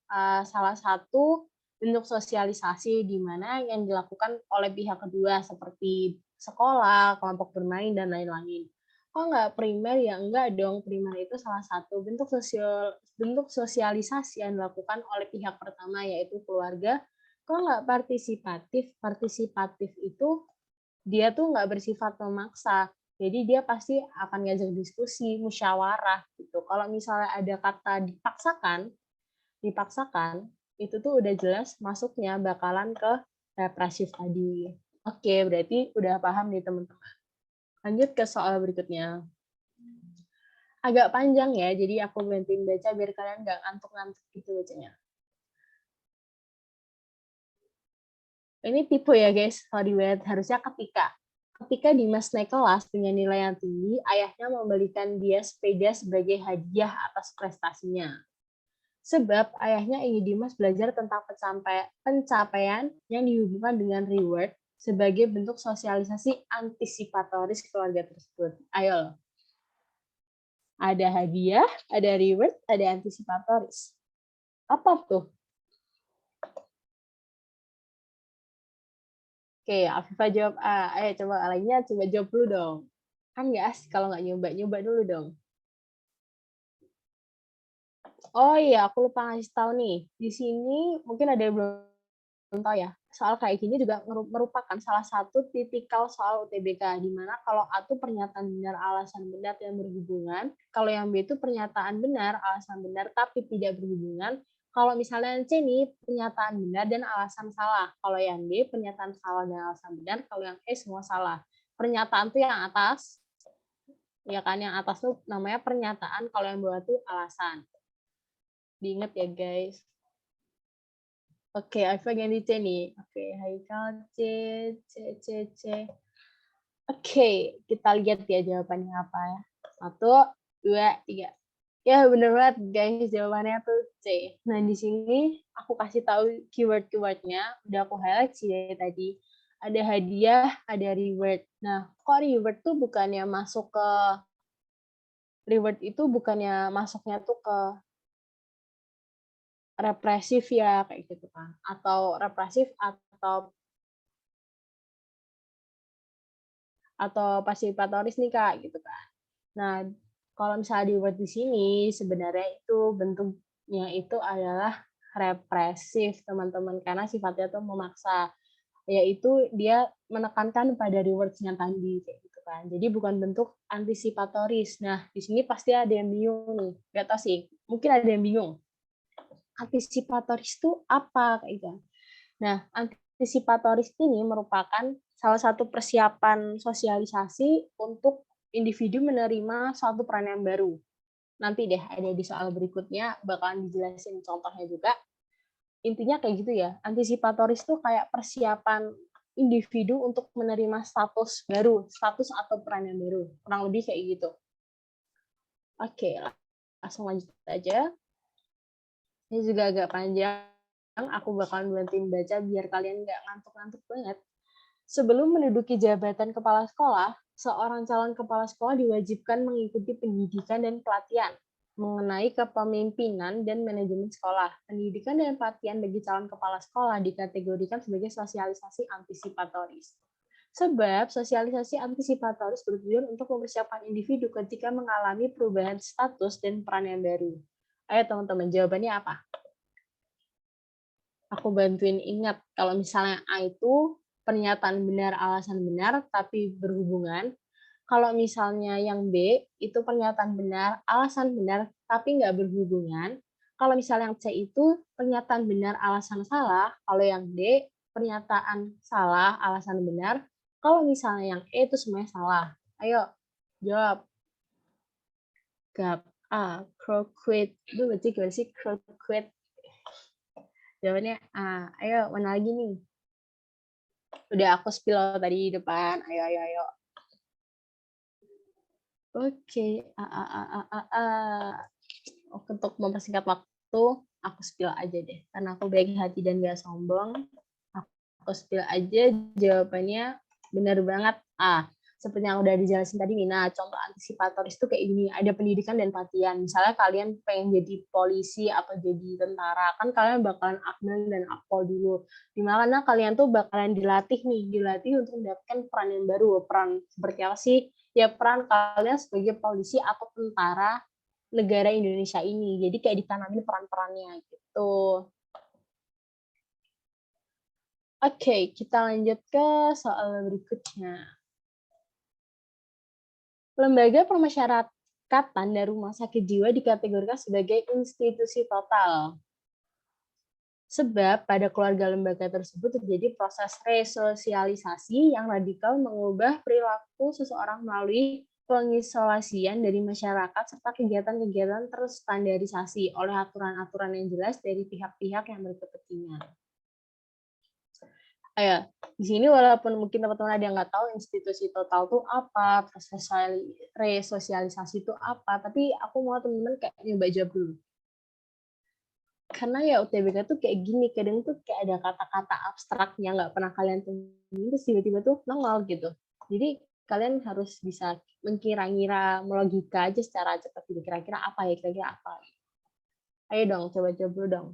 salah satu bentuk sosialisasi di mana yang dilakukan oleh pihak kedua seperti sekolah, kelompok bermain, dan lain-lain. Kok nggak primer? Ya enggak dong, primer itu salah satu bentuk sosialisasi yang dilakukan oleh pihak pertama yaitu keluarga. Kok nggak partisipatif? Partisipatif itu dia tuh nggak bersifat memaksa. Jadi dia pasti akan ngajak diskusi, musyawarah gitu. Kalau misalnya ada kata dipaksakan itu tuh udah jelas masuknya bakalan ke represif tadi. Oke, berarti udah paham nih teman-teman. Lanjut ke soal berikutnya. Agak panjang ya, jadi aku bantuin baca biar kalian nggak ngantuk-ngantuk gitu bacanya. Ini tipe ya guys, kalau banget harusnya ketika Dimas naik kelas dengan nilai yang tinggi, ayahnya membelikan dia sepeda sebagai hadiah atas prestasinya. Sebab ayahnya ingin Dimas belajar tentang pencapaian yang dihubungkan dengan reward sebagai bentuk sosialisasi antisipatoris keluarga tersebut. Ayo, ada hadiah, ada reward, ada antisipatoris. Apa tuh? Oke, Afifah jawab A. Ayo coba lainnya coba jawab dulu dong. Kan nggak asik kalau nggak nyoba. Nyoba dulu dong. Oh iya, aku lupa ngasih tahu nih. Di sini mungkin ada yang belum tahu ya. Soal kayak gini juga merupakan salah satu tipikal soal UTBK, di mana kalau A itu pernyataan benar, alasan benar yang berhubungan. Kalau yang B itu pernyataan benar, alasan benar tapi tidak berhubungan. Kalau misalnya yang C ini pernyataan benar dan alasan salah. Kalau yang D pernyataan salah dan alasan benar. Kalau yang E semua salah. Pernyataan tuh yang atas, ya kan, yang atas tuh namanya pernyataan. Kalau yang bawah tuh alasan. Diingat ya guys. Oke, Alfa ganti C nih. Oke, Haikal C, C, C, C. Oke, kita lihat ya jawabannya apa ya. 1, 2, 3. Ya, bener banget guys, jawabannya tuh C. Nah, di sini aku kasih tahu keyword-keywordnya. Udah aku highlight sih dari tadi. Ada hadiah, ada reward. Nah, kok reward tuh bukannya masuk ke reward itu bukannya masuknya tuh ke represif ya kayak gitu kan, atau represif atau pasifatoris nih Kak gitu kan. Nah, kalau misalnya di word di sini sebenarnya itu bentuknya itu adalah represif teman-teman, karena sifatnya tuh memaksa, yaitu dia menekankan pada rewards-nya tadi kayak gitu kan. Jadi bukan bentuk antisipatoris. Nah, di sini pasti ada yang bingung nih. Gak tau sih, mungkin ada yang bingung. Antisipatoris itu apa kayak gitu. Nah, antisipatoris ini merupakan salah satu persiapan sosialisasi untuk individu menerima suatu peran yang baru. Nanti deh ada di soal berikutnya bakalan dijelasin contohnya juga. Intinya kayak gitu ya. Antisipatoris itu kayak persiapan individu untuk menerima status baru, status atau peran yang baru. Kurang lebih kayak gitu. Oke, langsung lanjut aja. Ini juga agak panjang. Aku bakalan bantuin baca biar kalian nggak ngantuk-ngantuk banget. Sebelum menduduki jabatan kepala sekolah, seorang calon kepala sekolah diwajibkan mengikuti pendidikan dan pelatihan mengenai kepemimpinan dan manajemen sekolah. Pendidikan dan pelatihan bagi calon kepala sekolah dikategorikan sebagai sosialisasi antisipatoris. Sebab sosialisasi antisipatoris bertujuan untuk mempersiapkan individu ketika mengalami perubahan status dan peran yang baru. Ayo teman-teman, jawabannya apa? Aku bantuin ingat, kalau misalnya A itu pernyataan benar, alasan benar, tapi berhubungan. Kalau misalnya yang B, itu pernyataan benar, alasan benar, tapi nggak berhubungan. Kalau misalnya yang C itu pernyataan benar, alasan salah. Kalau yang D, pernyataan salah, alasan benar. Kalau misalnya yang E itu semuanya salah. Ayo, jawab. Gap A, croquet. Itu berarti gimana sih croquet? Jawabannya A. Ayo, mana lagi nih? Udah aku spill tadi di depan. Ayo, ayo, ayo. Oke. Untuk mempersingkat waktu, aku spill aja deh. Karena aku baik hati dan gak sombong. Aku spill aja jawabannya benar banget A. Seperti yang udah dijelasin tadi nih. Nah, contoh antisipatoris itu kayak gini. Ada pendidikan dan pelatihan. Misalnya kalian pengen jadi polisi atau jadi tentara, kan kalian bakalan akmil dan akpol dulu. Dimana kalian tuh bakalan dilatih untuk mendapatkan peran yang baru. Peran seperti apa sih? Ya peran kalian sebagai polisi atau tentara negara Indonesia ini. Jadi kayak ditanamin peran-perannya gitu. Oke, kita lanjut ke soal berikutnya. Lembaga pemasyarakatan dan rumah sakit jiwa dikategorikan sebagai institusi total. Sebab pada keluarga lembaga tersebut terjadi proses resosialisasi yang radikal mengubah perilaku seseorang melalui pengisolasian dari masyarakat serta kegiatan-kegiatan terstandarisasi oleh aturan-aturan yang jelas dari pihak-pihak yang berkepentingan. Ayo, di sini walaupun mungkin teman-teman ada yang nggak tahu institusi total itu apa, proses resosialisasi itu apa, tapi aku mau teman-teman kayak nyoba jawab dulu. Karena ya UTBK tuh kayak gini, kadang tuh kayak ada kata-kata abstrak yang nggak pernah kalian temuin, terus tiba-tiba tuh nongol gitu. Jadi kalian harus bisa mengira-ngira, melogika aja secara cepat, gitu. Kira-kira apa ya, kira-kira apa. Ayo dong, coba jawab dulu dong.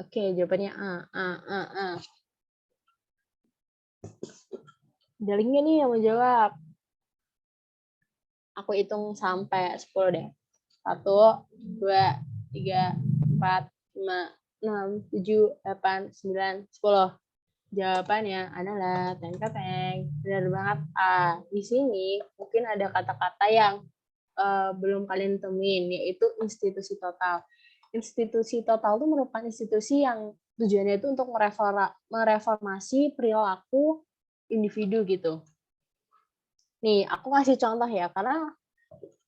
Oke, jawabannya A. Ada linknya nih yang mau jawab. Aku hitung sampai 10 deh. 1, 2, 3, 4, 5, 6, 7, 8, 9, 10. Jawabannya adalah teng-teng. Benar banget A. Di sini mungkin ada kata-kata yang belum kalian temuin, yaitu institusi total. Institusi total itu merupakan institusi yang tujuannya itu untuk mereformasi perilaku individu gitu. Nih, aku kasih contoh ya, karena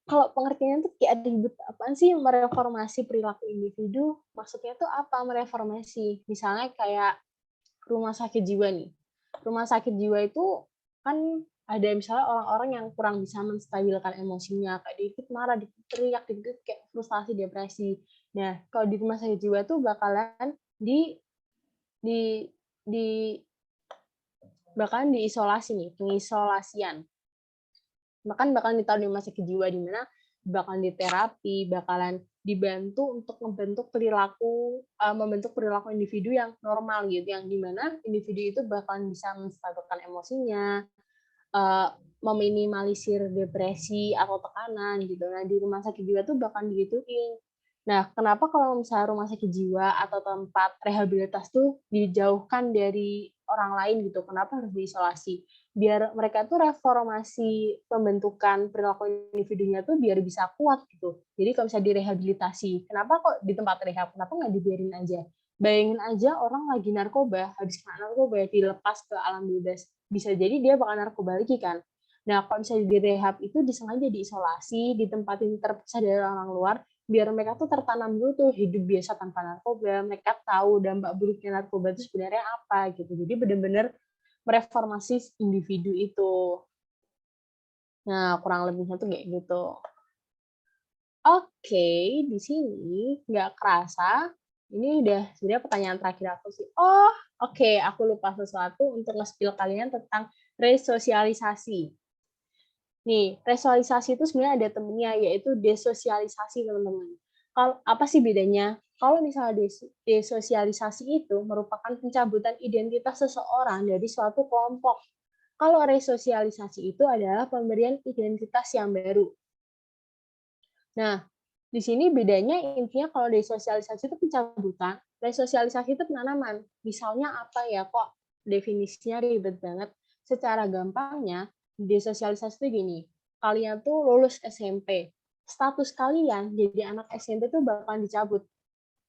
kalau pengertiannya tuh kayak ada ribet, apaan sih mereformasi perilaku individu? Maksudnya tuh apa mereformasi? Misalnya kayak rumah sakit jiwa nih. Rumah sakit jiwa itu kan ada misalnya orang-orang yang kurang bisa menstabilkan emosinya, kayak dikit marah, dikit teriak, dikit kayak frustasi, depresi. Nah, kalau di rumah sakit jiwa tuh bakalan di di di bakalan diisolasi nih, pengisolasian. Bahkan bakalan ditaruh di rumah sakit jiwa di mana bakalan diterapi, bakalan dibantu untuk membentuk perilaku individu yang normal gitu, yang dimana individu itu bakalan bisa menstabilkan emosinya, meminimalisir depresi atau tekanan gitu. Nah di rumah sakit jiwa tuh bakalan digituin. Nah kenapa kalau misalnya rumah sakit jiwa atau tempat rehabilitas tuh dijauhkan dari orang lain gitu? Kenapa harus diisolasi? Biar mereka tuh reformasi pembentukan perilaku individunya tuh biar bisa kuat gitu. Jadi kalau misalnya direhabilitasi, kenapa kok di tempat rehab? Kenapa nggak dibiarin aja? Bayangin aja orang lagi narkoba, habis kena narkoba dilepas ke alam bebas. Bisa jadi dia bakal narkoba lagi kan. Nah, kalau misalnya di rehab itu disengaja diisolasi, ditempatin terpisah dari orang luar, biar mereka tuh tertanam dulu tuh hidup biasa tanpa narkoba. Mereka tahu dampak buruknya narkoba itu sebenarnya apa gitu. Jadi benar-benar mereformasi individu itu. Nah, kurang lebihnya tuh kayak gitu. Oke, di sini nggak kerasa. Ini udah sebenarnya pertanyaan terakhir aku sih. Oh, oke, aku lupa sesuatu untuk nge-spill kalian tentang resosialisasi. Nih, resosialisasi itu sebenarnya ada temennya, yaitu desosialisasi, teman-teman. Kalau apa sih bedanya? Kalau misalnya desosialisasi itu merupakan pencabutan identitas seseorang dari suatu kelompok. Kalau resosialisasi itu adalah pemberian identitas yang baru. Nah, di sini bedanya intinya kalau desosialisasi itu pencabutan, resosialisasi itu penanaman. Misalnya apa ya, kok definisinya ribet banget. Secara gampangnya, desosialisasi itu gini, kalian tuh lulus SMP, status kalian jadi anak SMP tuh bakalan dicabut.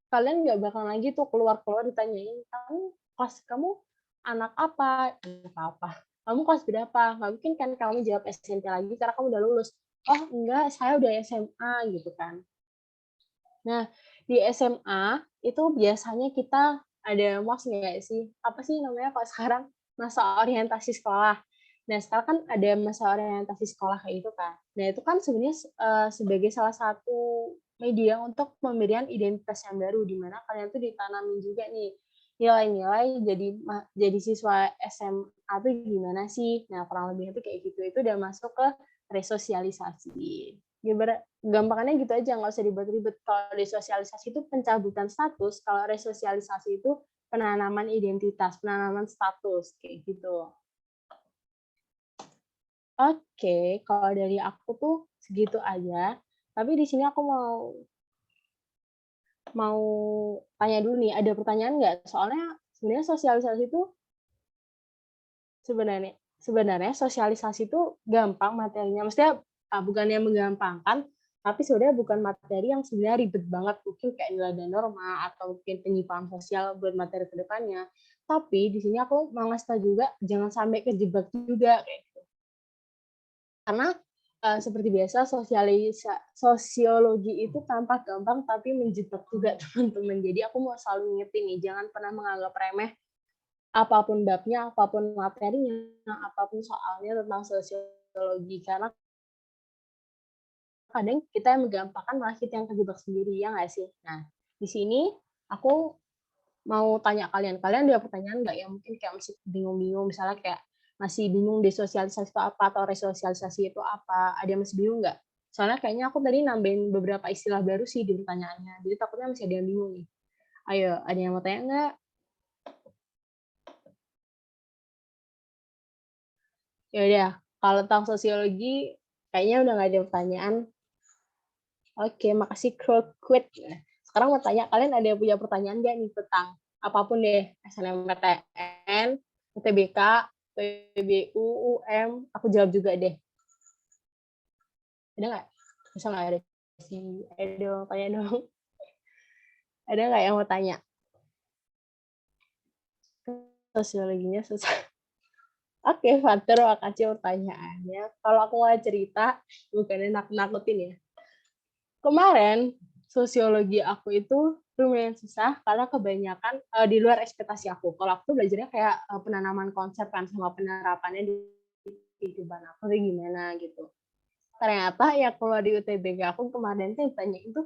Kalian nggak bakal lagi tuh keluar-keluar ditanyain, kamu anak apa? Anak apa? Kamu kelas berapa? Nggak mungkin kan kamu jawab SMP lagi karena kamu udah lulus. Oh enggak, saya udah SMA gitu kan. Nah, di SMA itu biasanya kita ada MOS nggak sih? Apa sih namanya kalau sekarang? Masa orientasi sekolah. Nah, sekarang kan ada masa orientasi sekolah kayak itu kan. Nah, itu kan sebenarnya sebagai salah satu media untuk pemberian identitas yang baru, di mana kalian tuh ditanamin juga nih nilai-nilai jadi siswa SMA tuh gimana sih? Nah, kurang lebihnya tuh kayak gitu. Itu udah masuk ke resosialisasi. Gampangannya gitu aja, nggak usah ribet-ribet. Kalau desosialisasi itu pencabutan status, kalau resosialisasi itu penanaman identitas, penanaman status, kayak gitu. Oke, kalau dari aku tuh segitu aja. Tapi di sini aku mau tanya dulu nih, ada pertanyaan nggak? Soalnya sebenarnya sosialisasi itu sebenarnya sosialisasi itu gampang materinya. Maksudnya bukannya menggampangkan, tapi sebenarnya bukan materi yang sebenarnya ribet banget, mungkin kayak nilai dan norma atau mungkin penyimpangan sosial buat materi kedepannya. Tapi di sini aku mau ngasih tahu juga jangan sampai kejebak juga kayak gitu. Karena seperti biasa sosiologi itu tampak gampang tapi menjebak juga teman-teman. Jadi aku mau selalu ngingetin nih, jangan pernah menganggap remeh apapun babnya, apapun materinya, apapun soalnya tentang sosiologi. Karena kadang kita yang menggampangkan malah kita yang terjebak sendiri, ya nggak sih? Nah, di sini aku mau tanya kalian ada pertanyaan nggak yang mungkin kayak masih bingung-bingung, misalnya kayak masih bingung desosialisasi itu apa atau resosialisasi itu apa, ada yang masih bingung nggak? Soalnya kayaknya aku tadi nambahin beberapa istilah baru sih di pertanyaannya, jadi takutnya masih ada yang bingung nih. Ayo, ada yang mau tanya nggak? Ya udah, kalau tentang sosiologi kayaknya udah nggak ada pertanyaan. Oke, makasih Crowquit. Sekarang mau tanya, kalian ada yang punya pertanyaan nggak nih tentang apapun deh, SNMPTN, UTBK, PBU, UM, aku jawab juga deh. Ada nggak? Bisa nggak ada? Ada yang tanya dong. Ada nggak yang mau tanya? Sosiologinya susah. Oke, Fatur, makasih pertanyaannya. Kalau aku mau cerita, bukannya nakut-nakutin ya. Kemarin sosiologi aku itu lumayan susah karena kebanyakan di luar ekspektasi aku. Kalau aku tuh belajarnya kayak penanaman konsep kan sama penerapannya di kehidupan aku tuh gimana gitu. Ternyata ya kalau di UTBK aku kemarin tuh ditanya itu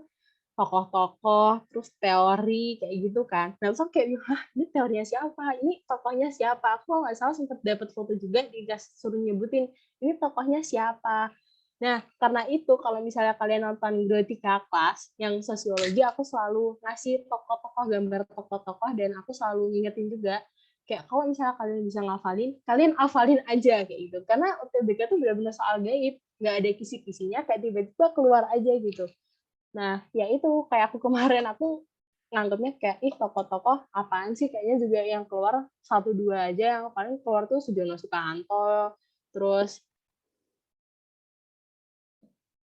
tokoh-tokoh, terus teori kayak gitu kan. Nah terus aku kayak, hah ini teorinya siapa? Ini tokohnya siapa? Aku nggak salah sempat dapat foto juga disuruh nyebutin ini tokohnya siapa. Nah, karena itu kalau misalnya kalian nonton Growtika Class yang sosiologi, aku selalu ngasih tokoh-tokoh, gambar tokoh-tokoh, dan aku selalu ngingetin juga, kayak kalau misalnya kalian bisa ngafalin, kalian hafalin aja kayak gitu. Karena UTBK tuh benar-benar soal gaib, nggak ada kisi-kisinya, kayak tiba-tiba keluar aja gitu. Nah, ya itu, kayak aku kemarin, aku nganggapnya kayak, ih tokoh-tokoh apaan sih, kayaknya juga yang keluar 1-2 aja, yang paling keluar tuh Sujono Sukanto, terus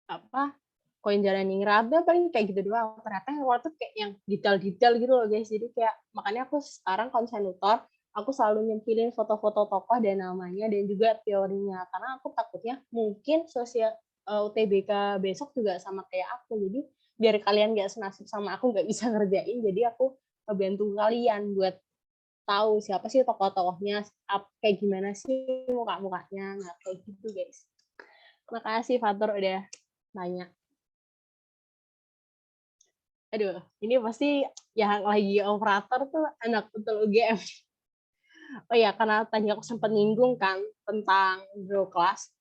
apa koin Jalaningrat paling kayak gitu doang. Ternyata yang keluar tuh kayak yang detail-detail gitu loh guys. Jadi kayak makanya aku sekarang kalau misalnya nutor, aku selalu nyempilin foto-foto tokoh dan namanya dan juga teorinya. Karena aku takutnya mungkin sosial UTBK besok juga sama kayak aku. Jadi biar kalian gak senasib sama aku gak bisa ngerjain. Jadi aku ngebantu kalian buat tahu siapa sih tokoh-tokohnya, kayak gimana sih muka-mukanya. Nah kayak gitu guys. Makasih Fatur udah nanya. Aduh, ini pasti yang lagi operator tuh anak betul UGM. Oh ya, karena tadi aku sempat nyinggung kan tentang Grow Class.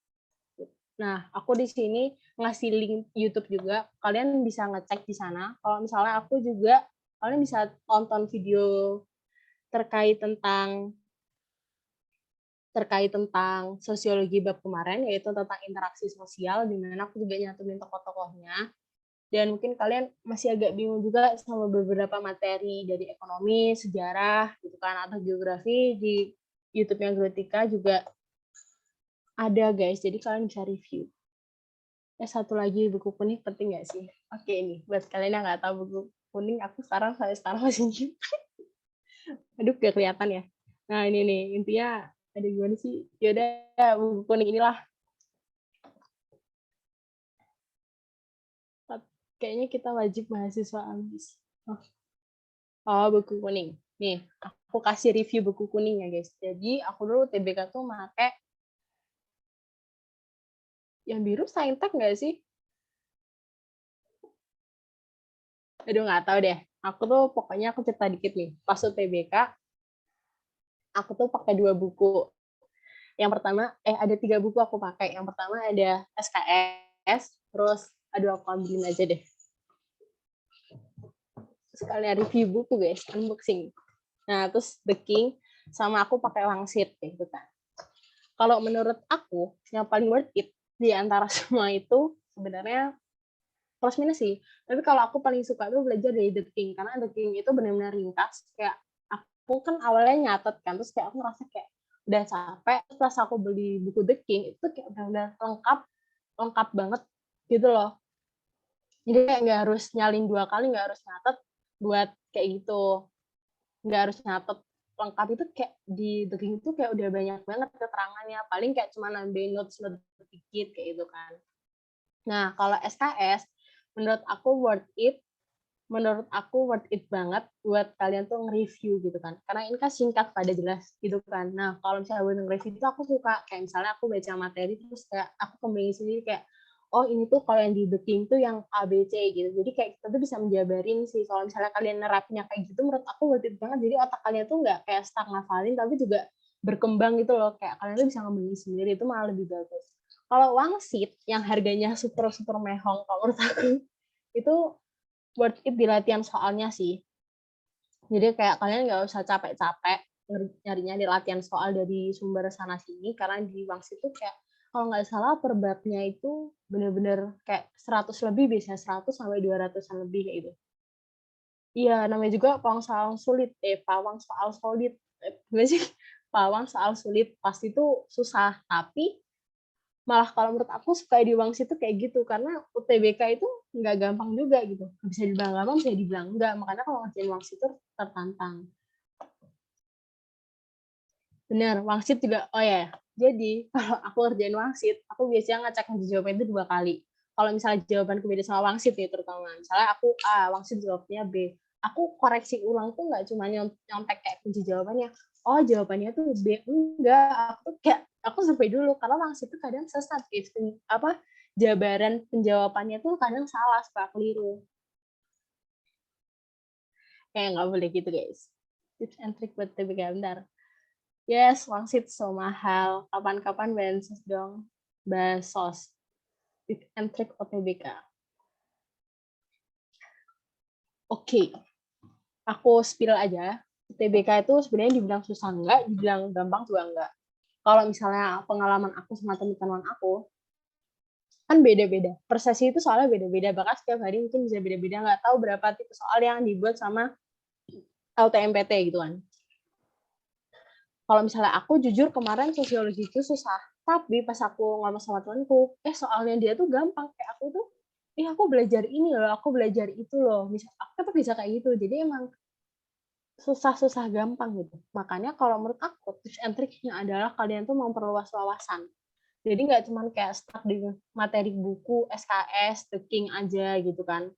Nah, aku di sini ngasih link YouTube juga. Kalian bisa ngecek di sana. Kalau misalnya aku juga, kalian bisa tonton video terkait tentang sosiologi bab kemarin, yaitu tentang interaksi sosial, di mana aku juga nyatuin tokoh-tokohnya. Dan mungkin kalian masih agak bingung juga sama beberapa materi dari ekonomi, sejarah, gitu kan, atau geografi di YouTube-nya Growtika juga ada guys, jadi kalian bisa review. Satu lagi buku kuning penting nggak sih? Oke ini buat kalian yang nggak tahu buku kuning, aku sekarang masih nyimpen. Aduh gak kelihatan ya. Nah ini nih intinya ada gimana sih? Yaudah buku kuning inilah. Kayaknya kita wajib mahasiswa ambis. Oh, buku kuning. Nih, aku kasih review buku kuning ya, guys. Jadi, aku dulu TBK tuh pakai yang biru Saintek nggak sih? Aduh, nggak tahu deh. Aku tuh pokoknya aku cerita dikit nih. Pas TBK, aku tuh pakai 2 buku. Yang pertama, ada 3 buku aku pakai. Yang pertama ada SKS, terus aduh aku ambilin aja deh. Sekalian review buku, guys. Unboxing. Nah, terus The King, sama aku pakai Wangsit, gitu kan. Kalau menurut aku, yang paling worth it di antara semua itu sebenarnya plus minus sih. Tapi kalau aku paling suka tuh belajar dari The King, karena The King itu benar-benar ringkas. Kayak aku kan awalnya nyatet kan, terus kayak aku ngerasa kayak udah capek. Terus pas aku beli buku The King, itu kayak benar-benar lengkap banget gitu loh. Jadi kayak nggak harus nyalin 2 kali, nggak harus nyatet buat kayak gitu. Nggak harus nyatet lengkap, itu kayak di Daging itu kayak udah banyak banget keterangannya, paling kayak cuma nambahin notes-notes dikit kayak gitu kan. Nah, kalau SKS menurut aku worth it banget buat kalian tuh nge-review gitu kan. Karena ini kan singkat pada jelas gitu kan. Nah, kalau misalnya buat nge-review itu aku suka kayak misalnya aku baca materi terus kayak aku kembangin sendiri kayak oh ini tuh kalau yang di The King tuh yang A B C gitu. Jadi kayak kita tuh bisa menjabarin sih kalau misalnya kalian nerapnya kayak gitu menurut aku worth it banget. Jadi otak kalian tuh nggak kayak stuck ngafalin tapi juga berkembang gitu loh. Kayak kalian tuh bisa ngembangin sendiri, itu malah lebih bagus. Kalau wangsit yang harganya super super mehong kalau menurut aku itu worth it di latihan soalnya sih. Jadi kayak kalian nggak usah capek-capek nyarinya di latihan soal dari sumber sana sini, karena di wangsit itu kayak kalau nggak salah per babnya itu bener-bener kayak 100 lebih, biasanya 100 sampai 200-an lebih kayak gitu. Iya, namanya juga pawang soal solid. Gimana sih? Pawang soal sulit, pasti itu susah. Tapi malah kalau menurut aku suka di Wangsit itu kayak gitu, karena UTBK itu nggak gampang juga gitu. Bisa dibilang gampang, bisa dibilang enggak. Makanya kalau ngerjain Wangsit itu tertantang. Bener, Wangsit juga, oh ya, jadi kalau aku ngerjain Wangsit, aku biasanya ngecek jawaban itu 2 kali. Kalau misalnya jawabanku beda sama Wangsit nih terutama, misalnya aku A, Wangsit jawabnya B, aku koreksi ulang tuh nggak cuma nyontek kayak kunci jawabannya, oh jawabannya tuh B, enggak, aku kayak aku survei dulu, karena Wangsit tuh kadang sesat guys, jabaran penjawabannya tuh kadang salah, suka keliru. Kayak nggak boleh gitu guys. Tips and trick buat TBK, bentar. Yes, wangsit so mahal. Kapan-kapan bansos dong. Basos. Tip and trick OTBK. Oke, aku spill aja. OTBK itu sebenarnya dibilang susah enggak, dibilang gampang juga enggak. Kalau misalnya pengalaman aku sama teman-teman aku, kan beda-beda. Persesi itu soalnya beda-beda. Bahkan setiap hari mungkin bisa beda-beda. Nggak tahu berapa tipe soal yang dibuat sama LTMPT gitu kan. Kalau misalnya aku jujur kemarin sosiologi itu susah, tapi pas aku ngomong sama temanku, soalnya dia tuh gampang, kayak aku tuh aku belajar ini loh, aku belajar itu loh, misal aku tuh bisa kayak gitu. Jadi emang susah-susah gampang gitu. Makanya kalau menurut aku tips and triknya adalah kalian tuh memperluas wawasan. Jadi nggak cuma kayak stuck di materi buku SKS, The King aja gitu kan.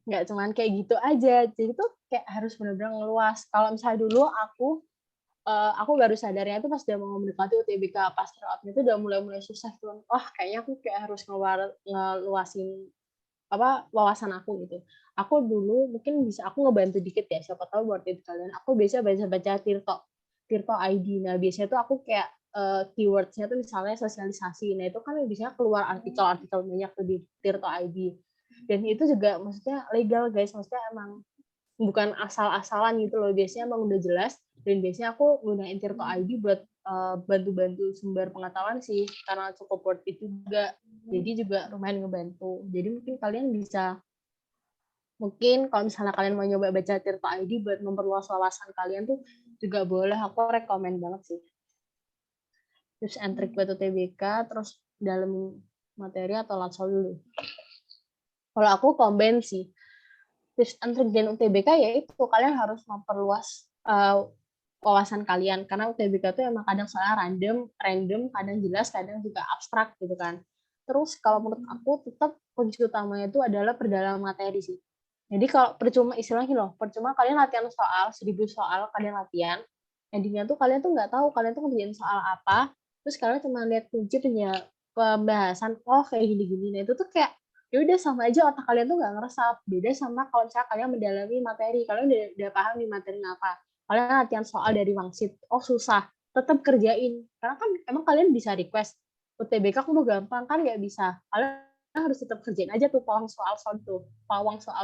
Nggak cuma kayak gitu aja. Jadi tuh kayak harus benar-benar ngeluas. Kalau misalnya dulu aku baru sadarnya itu pas udah mau mendekati UTBK, pas terawatnya itu udah mulai susah tuh. Wah, kayaknya aku kayak harus ngeluasin wawasan aku gitu. Aku dulu mungkin bisa aku ngebantu dikit ya, siapa tahu buat itu kalian. Aku biasa baca Tirto ID. Nah, biasanya tuh aku kayak keywords-nya tuh misalnya sosialisasi. Nah, itu kan biasanya keluar artikel-artikel banyak tuh di Tirto ID. Dan itu juga maksudnya legal guys, maksudnya emang bukan asal-asalan gitu loh, biasanya emang udah jelas, dan biasanya aku gunain Tirto ID buat bantu-bantu sumber pengetahuan sih, karena cukup worth it juga, jadi juga lumayan ngebantu. Jadi mungkin kalau misalnya kalian mau nyoba baca Tirto ID buat memperluas wawasan kalian tuh juga boleh, aku rekomen banget sih. Tips and trick buat UTBK, terus dalam materi atau langsung dulu. Kalau aku combine sih, tips and trick dan UTBK yaitu kalian harus memperluas wawasan kalian, karena UTBK itu emang kadang soalnya random, kadang jelas, kadang juga abstrak gitu kan. Terus kalau menurut aku tetap kunci utamanya itu adalah perdalam materi sih. Jadi kalau percuma kalian latihan soal 1000 soal, kalian latihan, endingnya tuh kalian tuh nggak tahu kalian tuh ngerjain soal apa, terus kalian cuma lihat kunci pembahasan, oh kayak gini-gini. Nah itu tuh kayak ya udah sama aja, otak kalian tuh nggak ngeresap. Beda sama kalau misalnya kalian mendalami materi, kalian udah paham nih materi apa, kalian latihan soal dari wangsit, oh susah, tetap kerjain, karena kan emang kalian bisa request UTBK aku mau gampang, kan nggak bisa, kalian harus tetap kerjain aja tuh pawang soal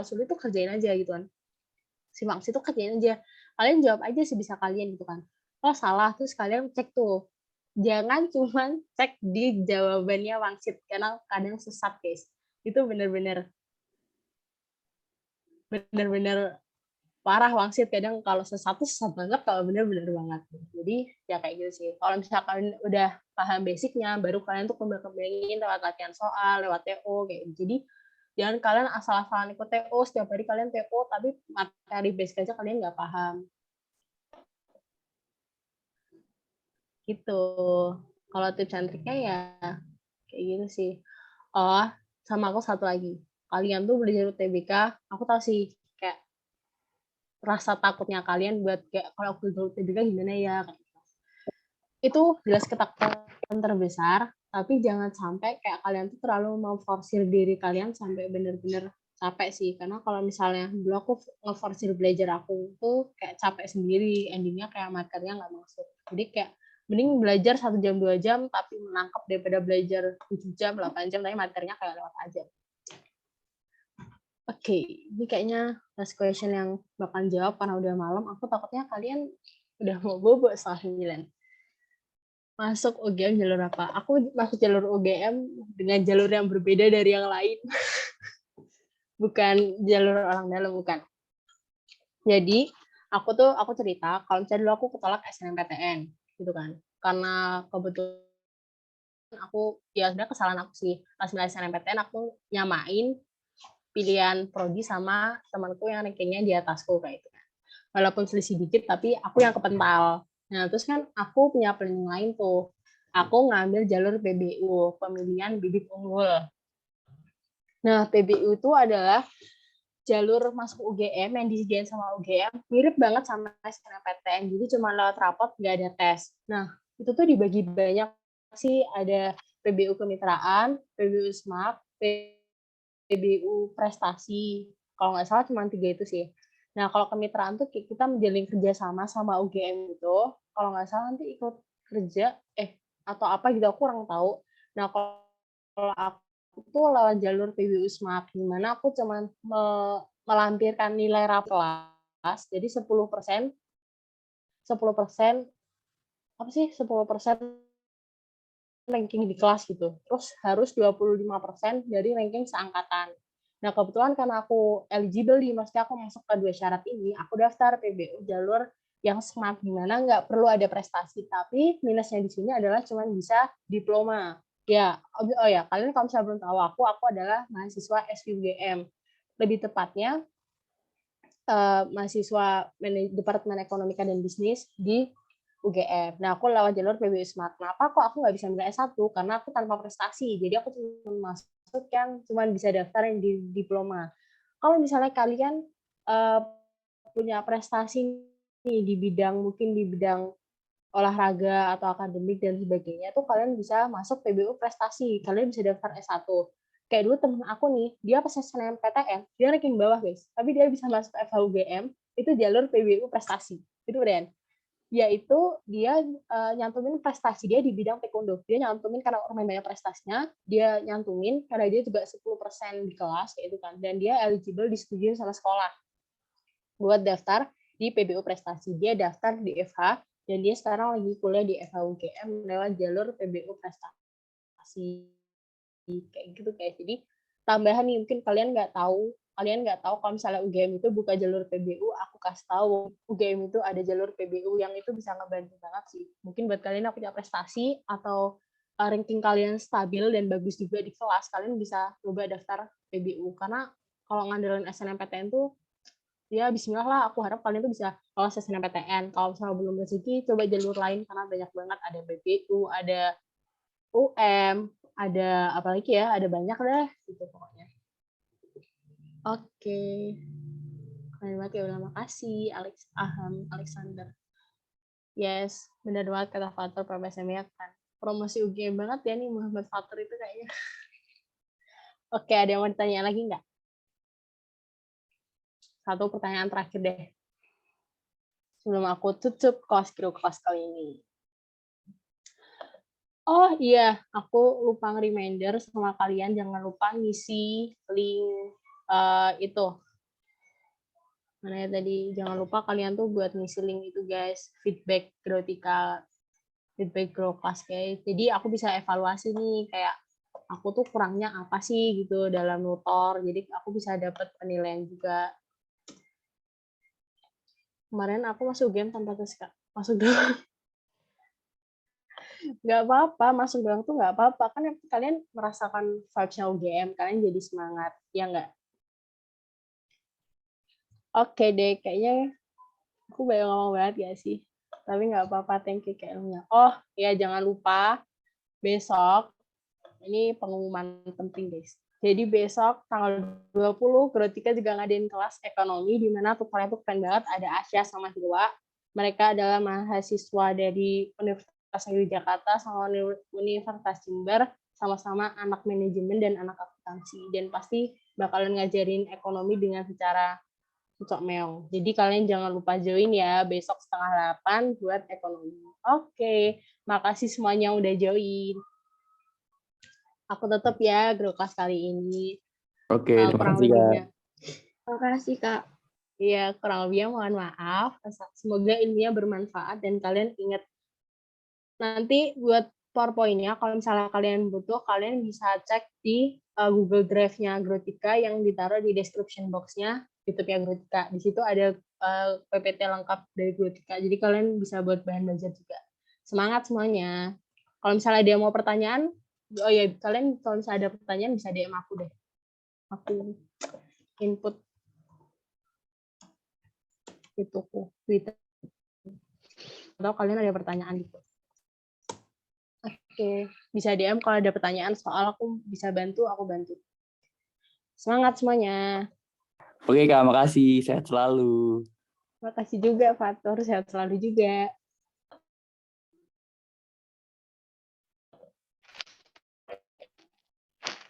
sulit tuh kerjain aja gitu kan, si wangsit tuh kerjain aja, kalian jawab aja sebisa kalian gitu kan. Oh salah, terus kalian cek tuh, jangan cuma cek di jawabannya wangsit, karena kadang sesat guys. Itu bener-bener parah wangsit, kadang kalau sesat banget, kalau bener banget. Jadi ya kayak gitu sih. Kalau misalkan udah paham basicnya, baru kalian tuh kembang-kembangin lewat latihan soal, lewat TO kayak gitu. Jadi jangan kalian asal-asalan ikut TO, setiap hari kalian TO, tapi materi basic aja kalian nggak paham. Gitu. Kalau tips and triknya ya kayak gitu sih. Oh, sama aku satu lagi. Kalian tuh belajar UTBK, aku tahu sih kayak rasa takutnya kalian buat kayak kalau aku belajar UTBK gimana ya. Itu jelas ketakutan terbesar, tapi jangan sampai kayak kalian tuh terlalu memforsir diri kalian sampai bener-bener capek sih. Karena kalau misalnya dulu aku ngeforsir belajar aku tuh kayak capek sendiri, endingnya kayak materinya nggak masuk. Jadi kayak mending belajar 1 jam 2 jam tapi menangkap daripada belajar 7 jam 8 jam tapi materinya kayak lewat aja. Oke, ini kayaknya last question yang bakal jawab karena udah malam. Aku takutnya kalian udah mau bobo setengah 9. Masuk UGM jalur apa? Aku masuk jalur UGM dengan jalur yang berbeda dari yang lain. Bukan jalur orang dalam, bukan. Jadi, aku cerita, kalau misalnya dulu aku ketolak SNMPTN, gitu kan. Karena kebetulan aku, ya sebenarnya kesalahan aku sih. Pas milih SNMPTN, aku nyamain pilihan prodi sama temanku yang rankingnya di atasku, kayak itu kan. Walaupun selisih dikit, tapi aku yang kepental. Nah, terus kan aku punya planning lain tuh. Aku ngambil jalur PBU, pemilihan bibit unggul. Nah, PBU itu adalah jalur masuk UGM yang disediain sama UGM, mirip banget sama SNMPTN, jadi cuma lewat rapot, nggak ada tes. Nah, itu tuh dibagi banyak sih, ada PBU kemitraan, PBU SMAP, PBU prestasi. Kalau nggak salah cuma 3 itu sih. Nah, kalau kemitraan tuh kita menjalin kerjasama sama UGM gitu. Kalau nggak salah nanti ikut kerja, atau apa gitu, aku kurang tahu. Nah, kalau aku tuh lewat jalur PBU SMAP, di mana aku cuma melampirkan nilai raplas, jadi 10%, 10%, apa sih, 10% ranking di kelas gitu. Terus harus 25% dari ranking seangkatan. Nah, kebetulan karena aku eligible nih, maksudnya aku masuk ke 2 syarat ini, aku daftar PBU jalur yang SMAP, di mana nggak perlu ada prestasi, tapi minusnya di sini adalah cuma bisa diploma. Ya, oh ya, kalian kalau misalnya belum tahu aku adalah mahasiswa SVUGM. Lebih tepatnya, mahasiswa Departemen Ekonomika dan Bisnis di UGM. Nah, aku lewat jalur PBU Smart. Kenapa kok aku nggak bisa ambil S1? Karena aku tanpa prestasi. Jadi aku cuma masuk yang cuma bisa daftar yang di diploma. Kalau misalnya kalian punya prestasi nih di bidang, mungkin di bidang olahraga atau akademik dan sebagainya, tuh kalian bisa masuk PBU prestasi. Kalian bisa daftar S1. Kayak dulu temen aku nih, dia pas SNMPTN, dia ranking bawah guys, tapi dia bisa masuk FHUGM, itu jalur PBU prestasi. Itu keren. Yaitu dia nyantumin prestasi dia di bidang taekwondo. Dia nyantumin karena orang banyak prestasinya, dia nyantumin karena dia juga 10% di kelas kayak itu kan, dan dia eligible disetujuin sama sekolah buat daftar di PBU prestasi. Dia daftar di FH dan dia sekarang lagi kuliah di FHUGM lewat jalur PBU prestasi kayak gitu guys. Jadi tambahan nih, mungkin kalian nggak tahu kalau misalnya UGM itu buka jalur PBU, aku kasih tahu UGM itu ada jalur PBU yang itu bisa ngebantu banget sih. Mungkin buat kalian yang punya prestasi atau ranking kalian stabil dan bagus juga di kelas, kalian bisa coba daftar PBU. Karena kalau ngandelin SNMPTN tuh ya bismillah lah, aku harap kalian tuh bisa lolos SNMPTN. Kalau misalnya belum rezeki, coba jalur lain karena banyak banget, ada BPU, ada UM, ada apa lagi ya, ada banyak deh gitu pokoknya. Oke. Keren banget ya, udah makasih Alexander. Yes, benar banget kata Fatur PPSM kan. Promosi UGM banget ya nih Muhammad Fatur itu kayaknya. Oke, ada yang mau ditanya lagi nggak? Satu pertanyaan terakhir deh. Sebelum aku tutup kelas kali ini. Oh iya, aku lupa nge-reminder sama kalian, jangan lupa ngisi link itu. Mana ya tadi, jangan lupa kalian tuh buat ngisi link itu guys, feedback grow class guys. Jadi aku bisa evaluasi nih, kayak aku tuh kurangnya apa sih gitu dalam nutor, jadi aku bisa dapat penilaian juga. Kemarin aku masuk game tanpa tes, Kak. Masuk doang. Nggak apa-apa, masuk doang tuh nggak apa-apa. Kan kalian merasakan vibes-nya UGM, kalian jadi semangat. Ya nggak? Oke deh, kayaknya aku banyak ngomong banget ya sih. Tapi nggak apa-apa, thank you kayaknya. Oh, ya jangan lupa, besok, ini pengumuman penting guys. Jadi besok tanggal 20, Grotika juga ngadain kelas ekonomi, di mana tuh kalian tuh keren banget, ada Asya sama Hilwa. Mereka adalah mahasiswa dari Universitas Negeri Jakarta sama Universitas Jember, sama-sama anak manajemen dan anak akuntansi. Dan pasti bakalan ngajarin ekonomi dengan secara cocok meong. Jadi kalian jangan lupa join ya, besok 7:30 buat ekonomi. Oke, makasih semuanya udah join. Aku tutup ya grup kelas kali ini. Oke, terima Kurang kasih, Kak. lebihnya. Terima kasih, Kak. Iya, kurang lebihnya mohon maaf. Semoga ilmunya bermanfaat dan kalian ingat. Nanti buat PowerPoint-nya, kalau misalnya kalian butuh, kalian bisa cek di Google Drive-nya Grotika yang ditaruh di description box-nya YouTube-nya Grotika. Di situ ada PPT lengkap dari Grotika. Jadi kalian bisa buat bahan belajar juga. Semangat semuanya. Kalau misalnya ada yang mau pertanyaan, oh ya, kalian kalau misalnya ada pertanyaan bisa DM aku deh. Aku input itu Twitter. Atau kalian ada pertanyaan gitu. Oke, bisa DM kalau ada pertanyaan soal aku bisa bantu, aku bantu. Semangat semuanya. Oke, Kak, makasih. Sehat selalu. Makasih juga, Fatur. Sehat selalu juga.